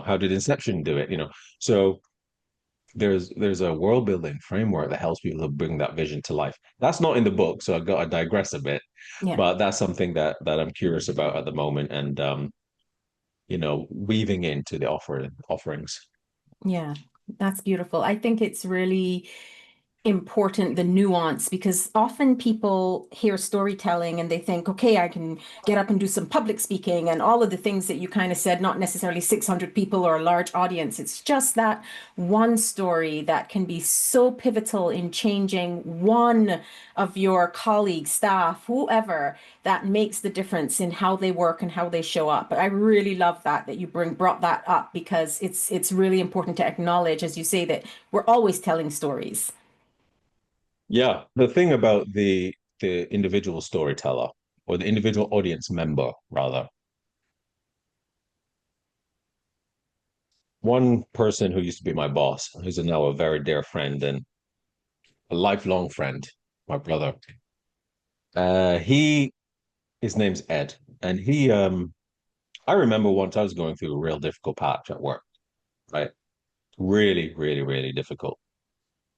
How did Inception do it? So there's a world building framework that helps people to bring that vision to life. That's not in the book, so I got to digress a bit, Yeah. but that's something that I'm curious about at the moment, and weaving into the offerings. Yeah. That's beautiful. I think it's really important, the nuance, because often people hear storytelling and they think, okay, I can get up and do some public speaking and all of the things that you kind of said, not necessarily 600 people or a large audience. It's just that one story that can be so pivotal in changing one of your colleagues, staff, whoever, that makes the difference in how they work and how they show up. But I really love that you brought that up, because it's really important to acknowledge, as you say, that we're always telling stories. Yeah, the thing about the individual storyteller, or the individual audience member rather, one person who used to be my boss, who's now a very dear friend and a lifelong friend, my brother. His name's Ed, and I remember once I was going through a real difficult patch at work, right? Really, really, really difficult.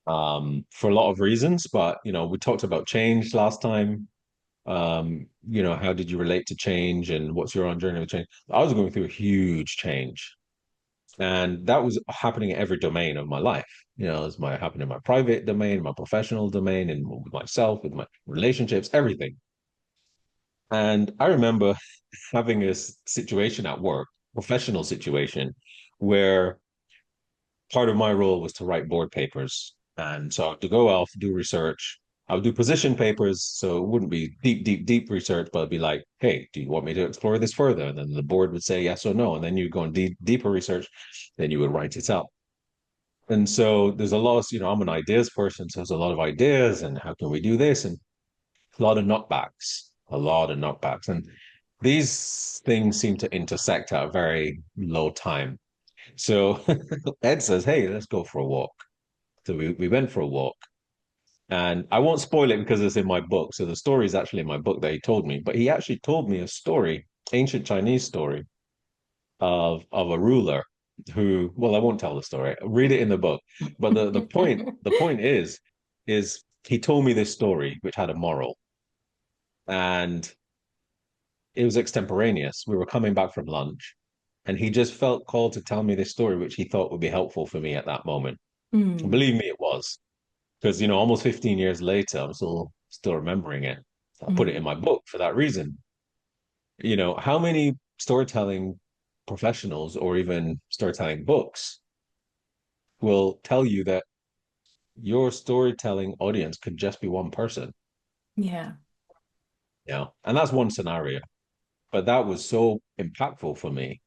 For a lot of reasons, but we talked about change last time. How did you relate to change and what's your own journey with change? I was going through a huge change, and that was happening in every domain of my life. It was happening in my private domain, my professional domain, and with myself, with my relationships, everything. And I remember having a situation at work, professional situation, where part of my role was to write board papers. And so to go off, do research. I would do position papers, so it wouldn't be deep, deep, deep research, but it'd be like, hey, do you want me to explore this further? And then the board would say yes or no. And then you go on deeper research, then you would write it up. And so there's a lot of, I'm an ideas person, so there's a lot of ideas and how can we do this? And a lot of knockbacks, a lot of knockbacks. And these things seem to intersect at a very low time. So Ed says, hey, let's go for a walk. So we went for a walk. And I won't spoil it because it's in my book. So the story is actually in my book that he told me. But he actually told me a story, ancient Chinese story of a ruler who, well, I won't tell the story. Read it in the book. But the point is he told me this story which had a moral. And it was extemporaneous. We were coming back from lunch, and he just felt called to tell me this story, which he thought would be helpful for me at that moment. And Mm. believe me, it was. Because almost 15 years later, I'm still remembering it. I put it in Mm. my book for that reason. How many storytelling professionals or even storytelling books will tell you that your storytelling audience could just be one person? Yeah. And that's one scenario. But that was so impactful for me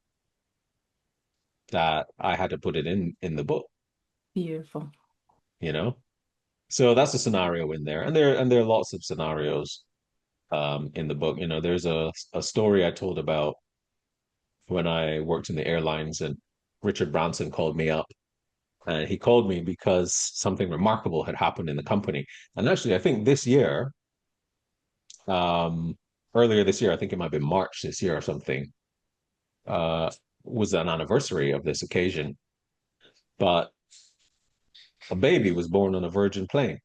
that I had to put it in the book, Beautiful. you know? So that's a scenario in there. And there are lots of scenarios in the book. There's a story I told about when I worked in the airlines, and Richard Branson called me up. And he called me because something remarkable had happened in the company. And actually, I think this year, um, earlier this year, I think it might be March this year or something, uh, was an anniversary of this occasion. But a baby was born on a Virgin plane.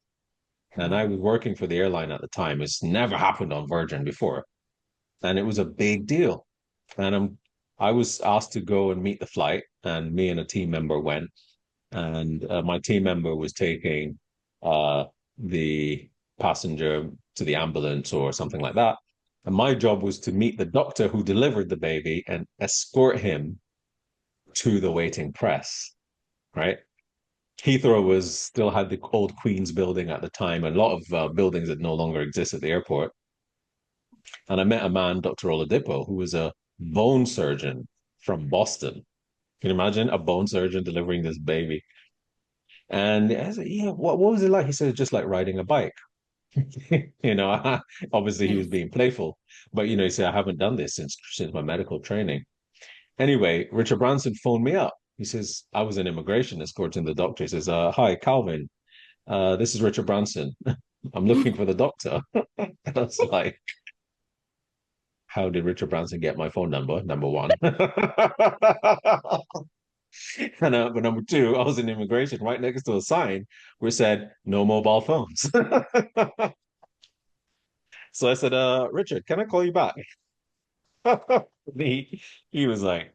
And I Wow. was working for the airline at the time. It's never happened on Virgin before. And it was a big deal. And I was asked to go and meet the flight, and me and a team member went. And my team member was taking the passenger to the ambulance or something like that. And my job was to meet the doctor who delivered the baby and escort him to the waiting press, right? Heathrow was still had the old Queen's building at the time, and a lot of buildings that no longer exist at the airport. And I met a man, Dr. Oladipo, who was a bone surgeon from Boston. Can you imagine a bone surgeon delivering this baby? And I said, yeah, what was it like? He said, just like riding a bike. you know, Obviously he was Yes. being playful, but he said, I haven't done this since my medical training. Anyway, Richard Branson phoned me up. He says, I was in immigration escorting the doctor. He says, hi, Calvin. This is Richard Branson. I'm looking for the doctor. And I was like, how did Richard Branson get my phone number? Number one. But number two, I was in immigration right next to a sign where it said no mobile phones. So I said, Richard, can I call you back? he was like,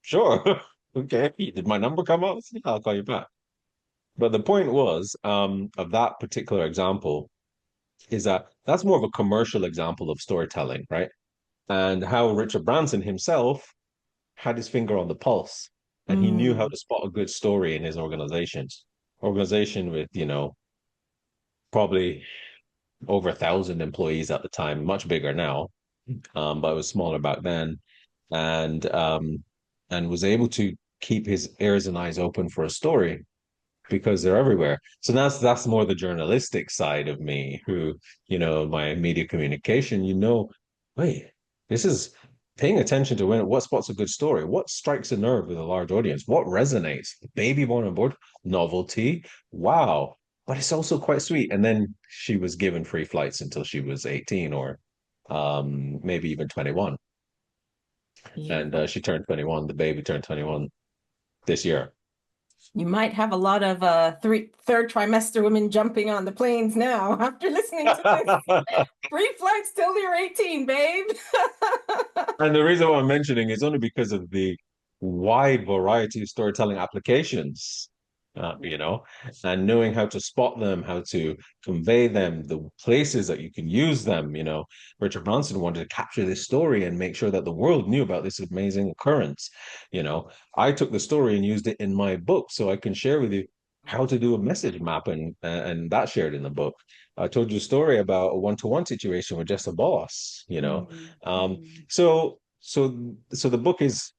sure. Okay. Did my number come up? Yeah, I'll call you back. But the point was, of that particular example is that that's more of a commercial example of storytelling, right? And how Richard Branson himself had his finger on the pulse, and he knew how Mm. to spot a good story in his organization with, probably over 1,000 employees at the time, much bigger now, but it was smaller back then, and was able to keep his ears and eyes open for a story because they're everywhere. So that's more the journalistic side of me, who, my media communication, wait, this is paying attention to what spots a good story, what strikes a nerve with a large audience, what resonates. Baby born on board, novelty, wow. But it's also quite sweet. And then she was given free flights until she was 18 or maybe even 21. And Beautiful. she turned 21. The baby turned 21 this year. You might have a lot of third trimester women jumping on the planes now after listening to this. Free flights till you're 18, babe. And the reason why I'm mentioning is only because of the wide variety of storytelling applications, and knowing how to spot them, how to convey them, the places that you can use them. Richard Branson wanted to capture this story and make sure that the world knew about this amazing occurrence. I took the story and used it in my book so I can share with you how to do a message map, and that's shared in the book. I told you a story about a one-to-one situation with just a boss. So the book is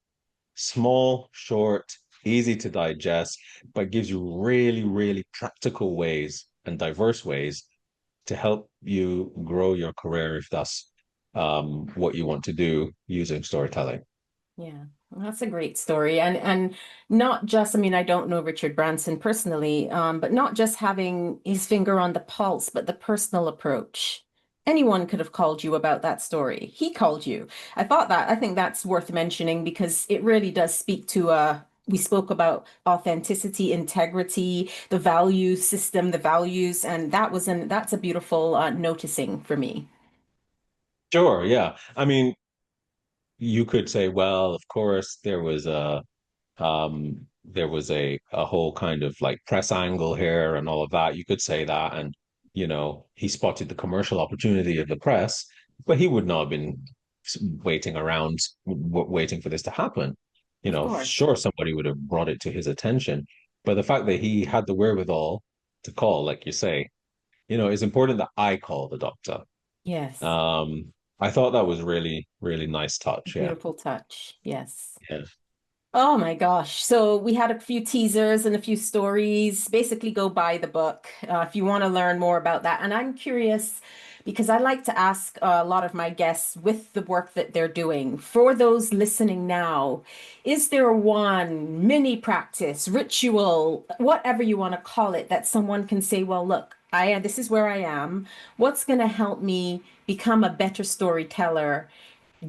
small, short, easy to digest, but gives you really, really practical ways and diverse ways to help you grow your career if that's what you want to do using storytelling. Yeah, well, that's a great story. And not just, I mean, I don't know Richard Branson personally, but not just having his finger on the pulse, but the personal approach. Anyone could have called you about that story. He called you. I think that's worth mentioning because it really does speak to we spoke about authenticity, integrity, the value system, the values, and that's a beautiful noticing for me. Sure, yeah. I mean, you could say, well, of course, there was a whole kind of like press angle here and all of that. You could say that, and he spotted the commercial opportunity of the press, but he would not have been waiting around waiting for this to happen. Of course. Sure, somebody would have brought it to his attention, but the fact that he had the wherewithal to call, like you say, it's important that I call the doctor. Yes. I thought that was really, really nice touch. Yeah. Beautiful touch. Yes. Yeah. Oh my gosh. So we had a few teasers and a few stories. Basically, go buy the book if you want to learn more about that. And I'm curious because I like to ask a lot of my guests with the work that they're doing. For those listening now, is there one mini practice, ritual, whatever you want to call it, that someone can say, well, look, this is where I am. What's going to help me become a better storyteller?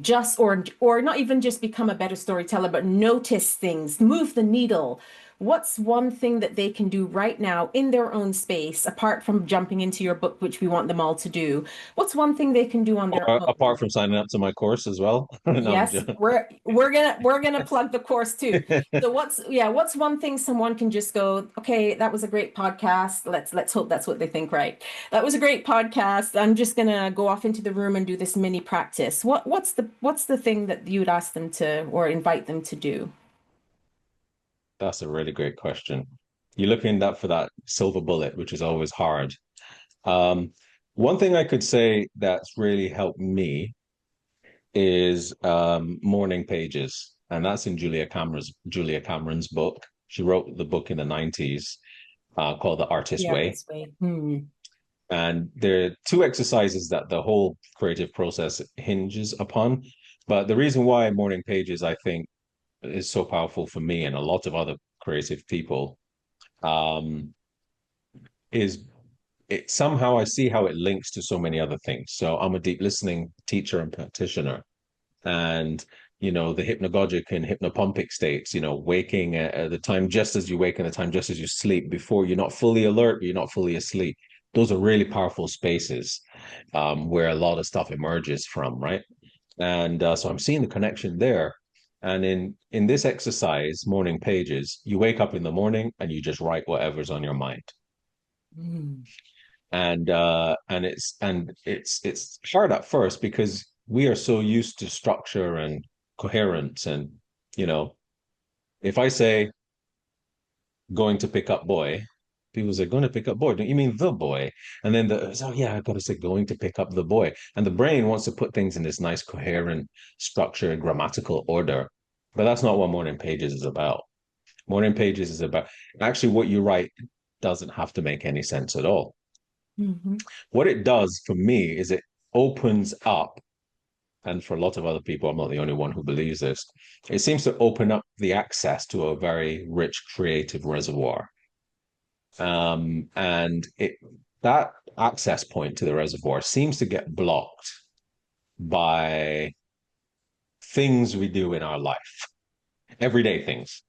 Just or not even just become a better storyteller, but notice things, move the needle. What's one thing that they can do right now in their own space, apart from jumping into your book, which we want them all to do? What's one thing they can do on their Apart own? from signing up to my course as well. No, I'm Yes, just... we're gonna plug the course too. So what's one thing someone can just go, okay, that was a great podcast. Let's hope that's what they think, right? That was a great podcast. I'm just gonna go off into the room and do this mini practice. What's the thing that you'd ask them to or invite them to do? That's a really great question. You're looking for that silver bullet, which is always hard. Um, One thing I could say that's really helped me is Morning Pages, and that's in Julia Cameron's book. She wrote the book in the 90s called The Artist The Way. artist way. And there are two exercises that the whole creative process hinges upon. But the reason why Morning Pages, I think, is so powerful for me and a lot of other creative people um, is it somehow I see how it links to so many other things. So I'm a deep listening teacher and practitioner, and the hypnagogic and hypnopompic states, waking at the time just as you wake and the time just as you sleep, before you're not fully alert, but you're not fully asleep. Those are really powerful spaces where a lot of stuff emerges from, right? And so I'm seeing the connection there. And in this exercise, Morning Pages, you wake up in the morning and you just write whatever's on your mind. Mm. And it's hard at first because we are so used to structure and coherence. And if I say going to pick up boy, people say going to pick up boy. Don't you mean the boy? And then yeah, I've got to say going to pick up the boy. And the brain wants to put things in this nice coherent structure, grammatical order. But that's not what Morning Pages is about. Morning Pages is about actually what you write doesn't have to make any sense at all. Mhm. What it does for me is it opens up and for a lot of other people, I'm not the only one who believes this, it seems to open up the access to a very rich creative reservoir. And that access point to the reservoir seems to get blocked by things we do in our life, everyday things.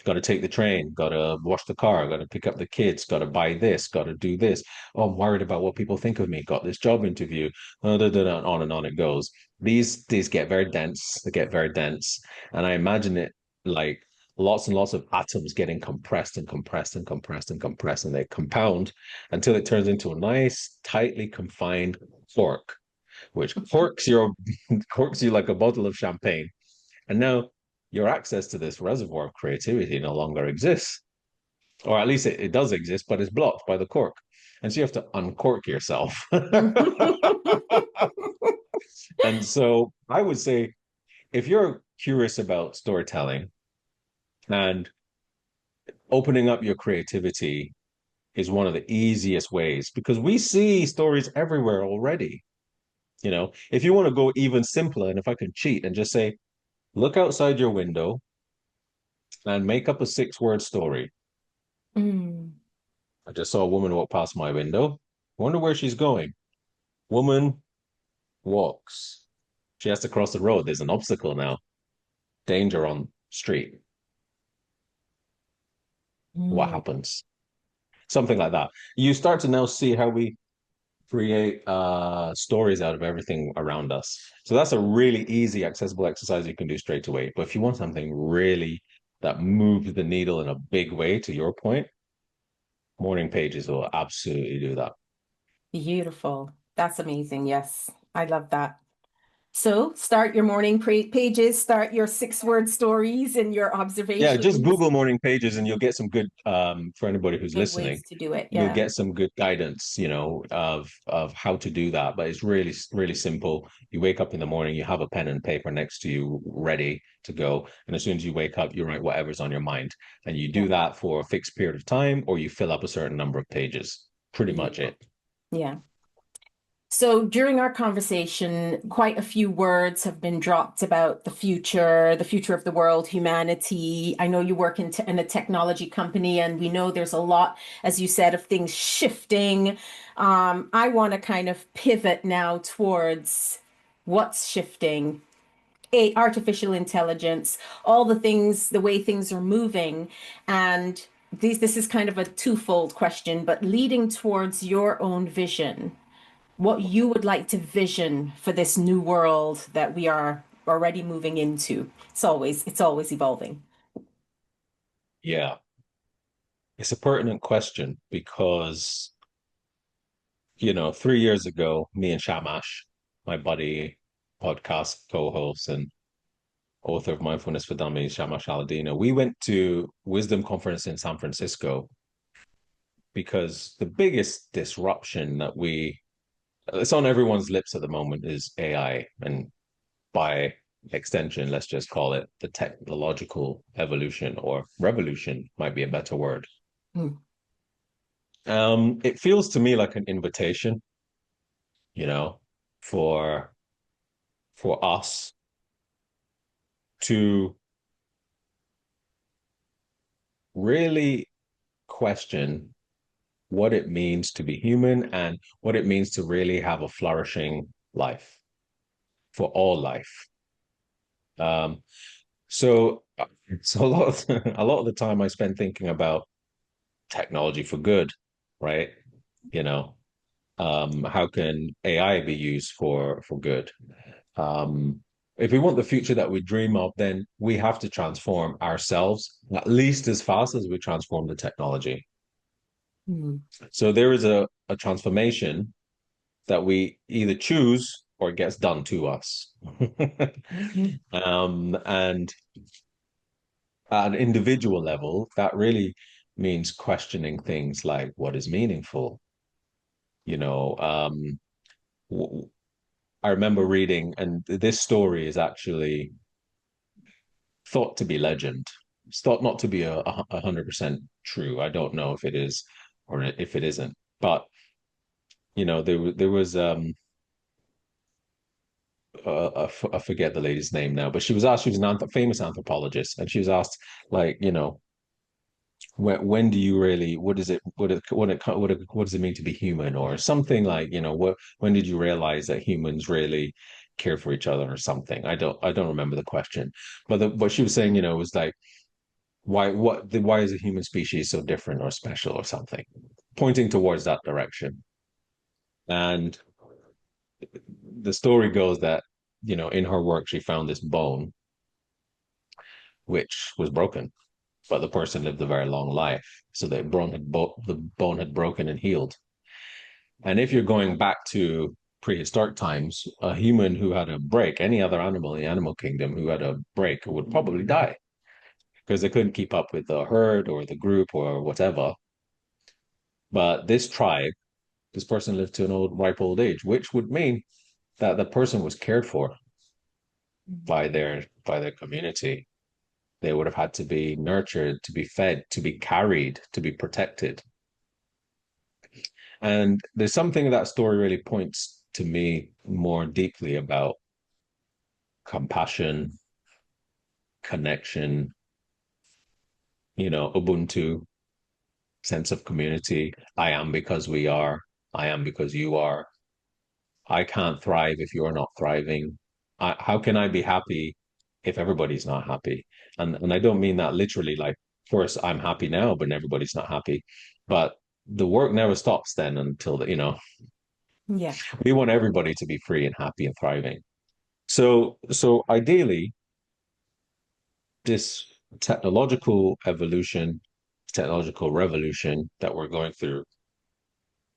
Got to take the train, got to wash the car, got to pick up the kids, got to buy this, got to do this. Oh, I'm worried about what people think of me. Got this job interview, on and on it goes. These get very dense. They get very dense, and I imagine it like lots and lots of atoms getting compressed and compressed and compressed and compressed, and they compound until it turns into a nice, tightly confined cork, which corks you like a bottle of champagne. And now your access to this reservoir of creativity no longer exists. Or at least it does exist, but it's blocked by the cork. And so you have to uncork yourself. And so I would say if you're curious about storytelling and opening up your creativity is one of the easiest ways because we see stories everywhere already. You know, if you want to go even simpler, and if I can cheat and just say, look outside your window and make up a 6-word story. Mm. I just saw a woman walk past my window. Wonder where she's going. Woman walks. She has to cross the road. There's an obstacle now. Danger on street. What Mm. happens? Something like that. You start to now see how we create stories out of everything around us. So that's a really easy, accessible exercise you can do straight away. But if you want something really that moves the needle in a big way, to your point, morning pages will absolutely do that. Beautiful. That's amazing. Yes, I love that. So start your morning pages, start your 6-word stories and your Yeah, just observations. Google morning pages and you'll get some good for anybody who's Good listening, ways to do it. you'll Yeah. get some good guidance, you know, of how to do that. But it's really, really simple. You wake up in the morning, you have a pen and paper next to you ready to go. And as soon as you wake up, you write whatever's on your mind. And you do Yeah. that for a fixed period of time, or you fill up a certain number of pages. Pretty much Beautiful. it. Yeah. So during our conversation, quite a few words have been dropped about the future of the world, humanity. I know you work in a technology company, and we know there's a lot, as you said, of things shifting. I want to kind of pivot now towards what's shifting. Artificial intelligence, all the things, the way things are moving. And this is kind of a twofold question, but leading towards your own vision, what you would like to vision for this new world that we are already moving into. It's always evolving. Yeah. It's a pertinent question because, you know, 3 years ago, me and Shamash, my buddy, podcast co-host and author of Mindfulness for Dummies, Shamash Aladino, we went to Wisdom Conference in San Francisco because the biggest disruption that it's on everyone's lips at the moment is AI. And by extension, let's just call it the technological evolution or revolution might be a better word. Mm. It feels to me like an invitation, you know, for us to really question what it means to be human and what it means to really have a flourishing life for all life. Um, so, so a lot of the time I spend thinking about technology for good, right? You know, how can AI be used for good? Um, if we want the future that we dream of, then we have to transform ourselves at least as fast as we transform the technology. Mm. So there is a transformation that we either choose or it gets done to us. Mhm. And at an individual level, that really means questioning things like what is meaningful. You know, I remember reading, and this story is actually thought to be legend. It's thought not to be 100% true. I don't know if it is or if it isn't. But you know, there was I forget the lady's name now, but she was asked, she was an famous anthropologist, and she was asked, like, when do you really, what is it, what does it mean to be human, or something like, when did you realize that humans really care for each other or something? I don't remember the question, but what she was saying, was like, why is a human species so different or special or something, pointing towards that direction. And the story goes that, in her work, she found this bone which was broken, but the person lived a very long life. So the bone had broken and healed. And if you're going back to prehistoric times, a human who had a break, any other animal in the animal kingdom who had a break would probably die because they couldn't keep up with the herd or the group or whatever. But this tribe, this person lived to an ripe old age, which would mean that the person was cared for by their community. They would have had to be nurtured, to be fed, to be carried, to be protected. And there's something that story really points to me more deeply about compassion, connection, Ubuntu, sense of community. I am because we are. I am because you are. I can't thrive if you're not thriving. How can I be happy if everybody's not happy? And I don't mean that literally, like, of course, I'm happy now, but everybody's not happy. But the work never stops then until Yeah. we want everybody to be free and happy and thriving. So ideally, this technological evolution, technological revolution that we're going through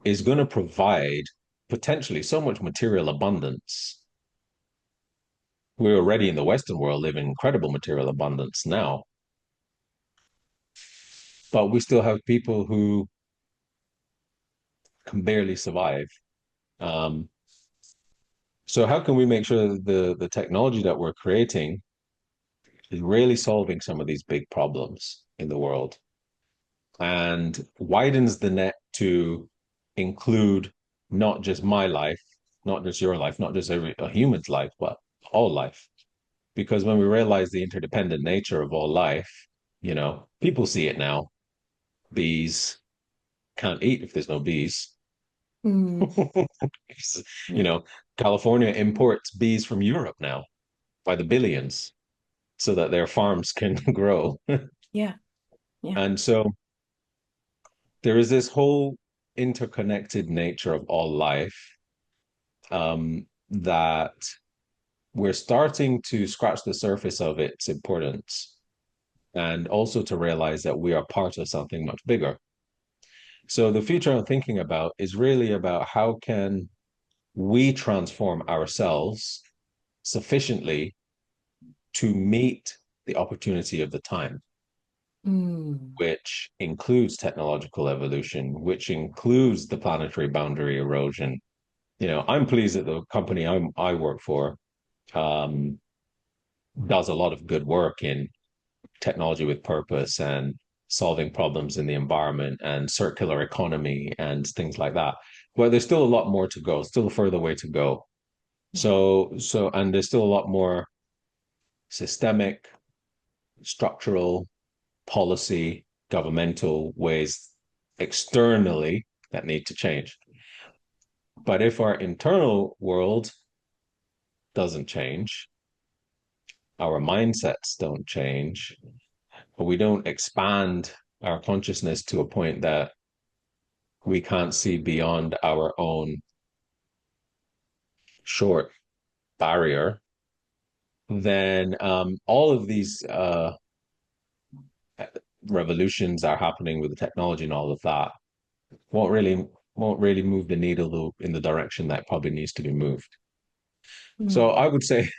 is going to provide potentially so much material abundance. We're already in the Western world living incredible material abundance now, but we still have people who can barely survive. Um, so how can we make sure that the technology that we're creating is really solving some of these big problems in the world and widens the net to include not just my life, not just your life, not just a human's life, but all life? Because when we realize the interdependent nature of all life, people see it now. Bees can't eat if there's no bees. Mm. you know, California imports bees from Europe now by the billions so that their farms can grow. Yeah. Yeah. And so there is this whole interconnected nature of all life, that we're starting to scratch the surface of its importance and also to realize that we are part of something much bigger. So the future I'm thinking about is really about how can we transform ourselves sufficiently to meet the opportunity of the time, Mm. which includes technological evolution, which includes the planetary boundary erosion. I'm pleased that the company I work for um, does a lot of good work in technology with purpose and solving problems in the environment and circular economy and things like that. But there's still a lot more to go, still a further way to go. And there's still a lot more systemic, structural, policy, governmental ways externally that need to change. But if our internal world doesn't change, our mindsets don't change, or we don't expand our consciousness to a point that we can't see beyond our own short barrier, then all of these revolutions are happening with the technology and all of that won't really won't really move the needle in the direction that probably needs to be moved. So Mm. I would say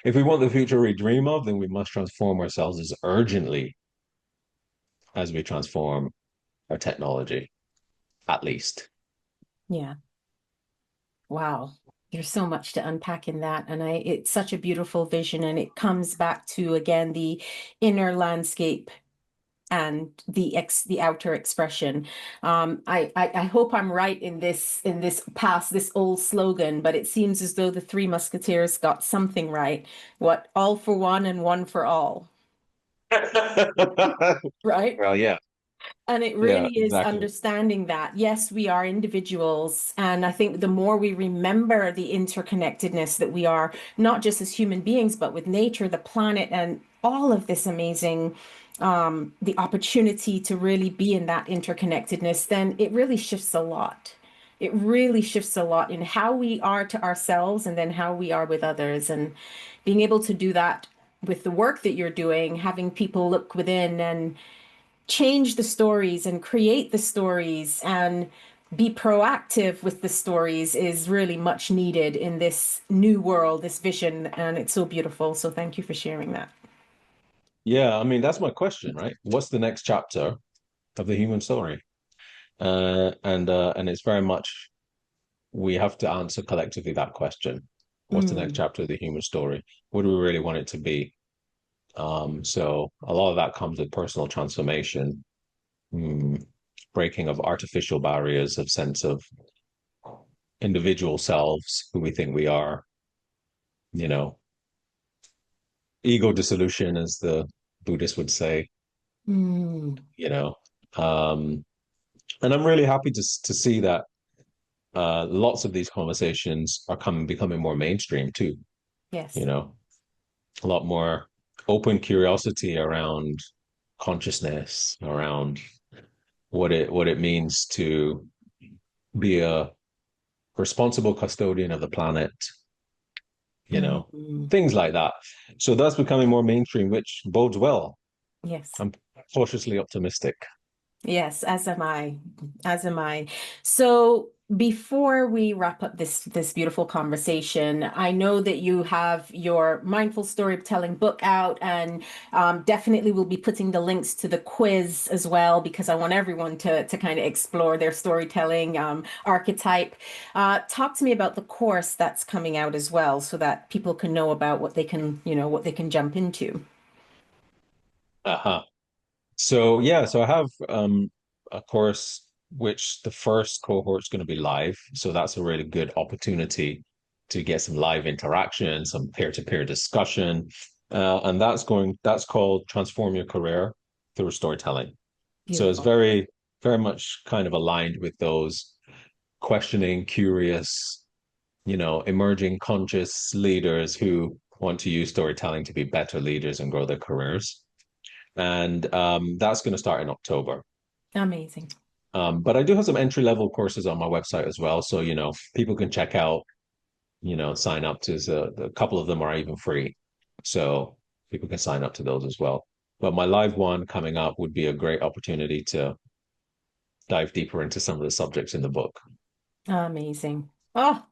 if we want the future we dream of, then we must transform ourselves as urgently as we transform our technology, at least. Yeah. Wow. There's so much to unpack in that. And it's such a beautiful vision. And it comes back to, again, the inner landscape and the outer expression. I hope I'm right in this past this old slogan, but it seems as though the Three Musketeers got something right. What, all for one and one for all, right? Well, yeah, And it yeah, really is exactly. understanding that, yes, we are individuals. And I think the more we remember the interconnectedness that we are, not just as human beings, but with nature, the planet, and all of this amazing, the opportunity to really be in that interconnectedness, then it really shifts a lot. It really shifts a lot in how we are to ourselves and then how we are with others. And being able to do that with the work that you're doing, having people look within and change the stories and create the stories and be proactive with the stories is really much needed in this new world, this vision, and it's so beautiful. So thank you for sharing that. Yeah, I mean, that's my question, right? What's the next chapter of the human story? And it's very much we have to answer collectively that question. What's the next Mm, chapter of the human story? What do we really want it to be? So a lot of that comes with personal transformation, breaking of artificial barriers of sense of individual selves, who we think we are, you know, ego dissolution, as the Buddhists would say, mm, you know. Um, and I'm really happy to see that lots of these conversations are becoming more mainstream too, you yes. know, a lot more open curiosity around consciousness, around what it means to be a responsible custodian of the planet, you know, Mm, things like that. So that's becoming more mainstream, which bodes well. yes. I'm cautiously optimistic. Yes, as am I. As am I. So before we wrap up this beautiful conversation, I know that you have your Mindful Storytelling book out, and definitely we'll be putting the links to the quiz as well because I want everyone to kind of explore their storytelling archetype. Talk to me about the course that's coming out as well, so that people can know about what they can, what they can jump into. Uh-huh. So yeah, so I have a course which the first cohort's going to be live. So that's a really good opportunity to get some live interaction, some peer-to-peer discussion. And that's called Transform Your Career Through Storytelling. So it's Beautiful. very, very much kind of aligned with those questioning, curious, emerging conscious leaders who want to use storytelling to be better leaders and grow their careers. And that's going to start in October. Amazing. But I do have some entry level courses on my website as well. So, people can check out, sign up to a couple of them are even free. So people can sign up to those as well. But my live one coming up would be a great opportunity to dive deeper into some of the subjects in the book. Amazing. Oh,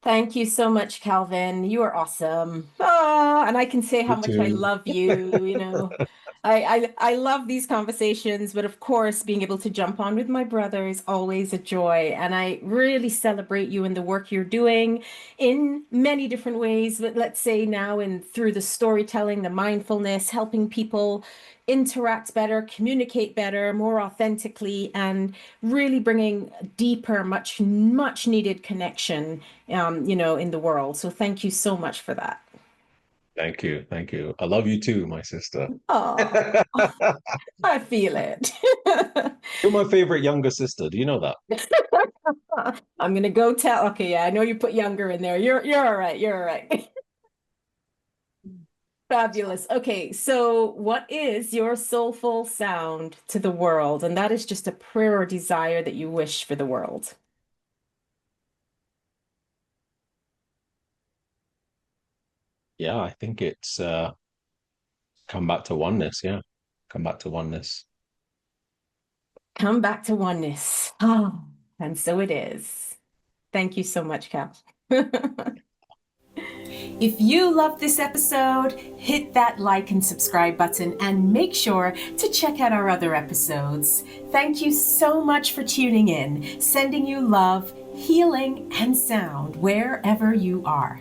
thank you so much, Calvin. You are awesome. Ah, and I can say how You much I too. love you. I love these conversations, but of course, being able to jump on with my brother is always a joy. And I really celebrate you and the work you're doing in many different ways. But let's say now in through the storytelling, the mindfulness, helping people interact better, communicate better, more authentically, and really bringing deeper, much needed connection, in the world. So thank you so much for that. Thank you. Thank you. I love you too, my sister. Oh, I feel it. You're my favorite younger sister. Do you know that? I'm gonna go tell. Okay, yeah, I know you put younger in there. You're all right. You're all right. Fabulous. Okay, so what is your soulful sound to the world? And that is just a prayer or desire that you wish for the world. Yeah, I think it's come back to oneness. Yeah. Come back to oneness. Come back to oneness. Oh, and so it is. Thank you so much, Cal. If you love this episode, hit that like and subscribe button and make sure to check out our other episodes. Thank you so much for tuning in, sending you love, healing, and sound wherever you are.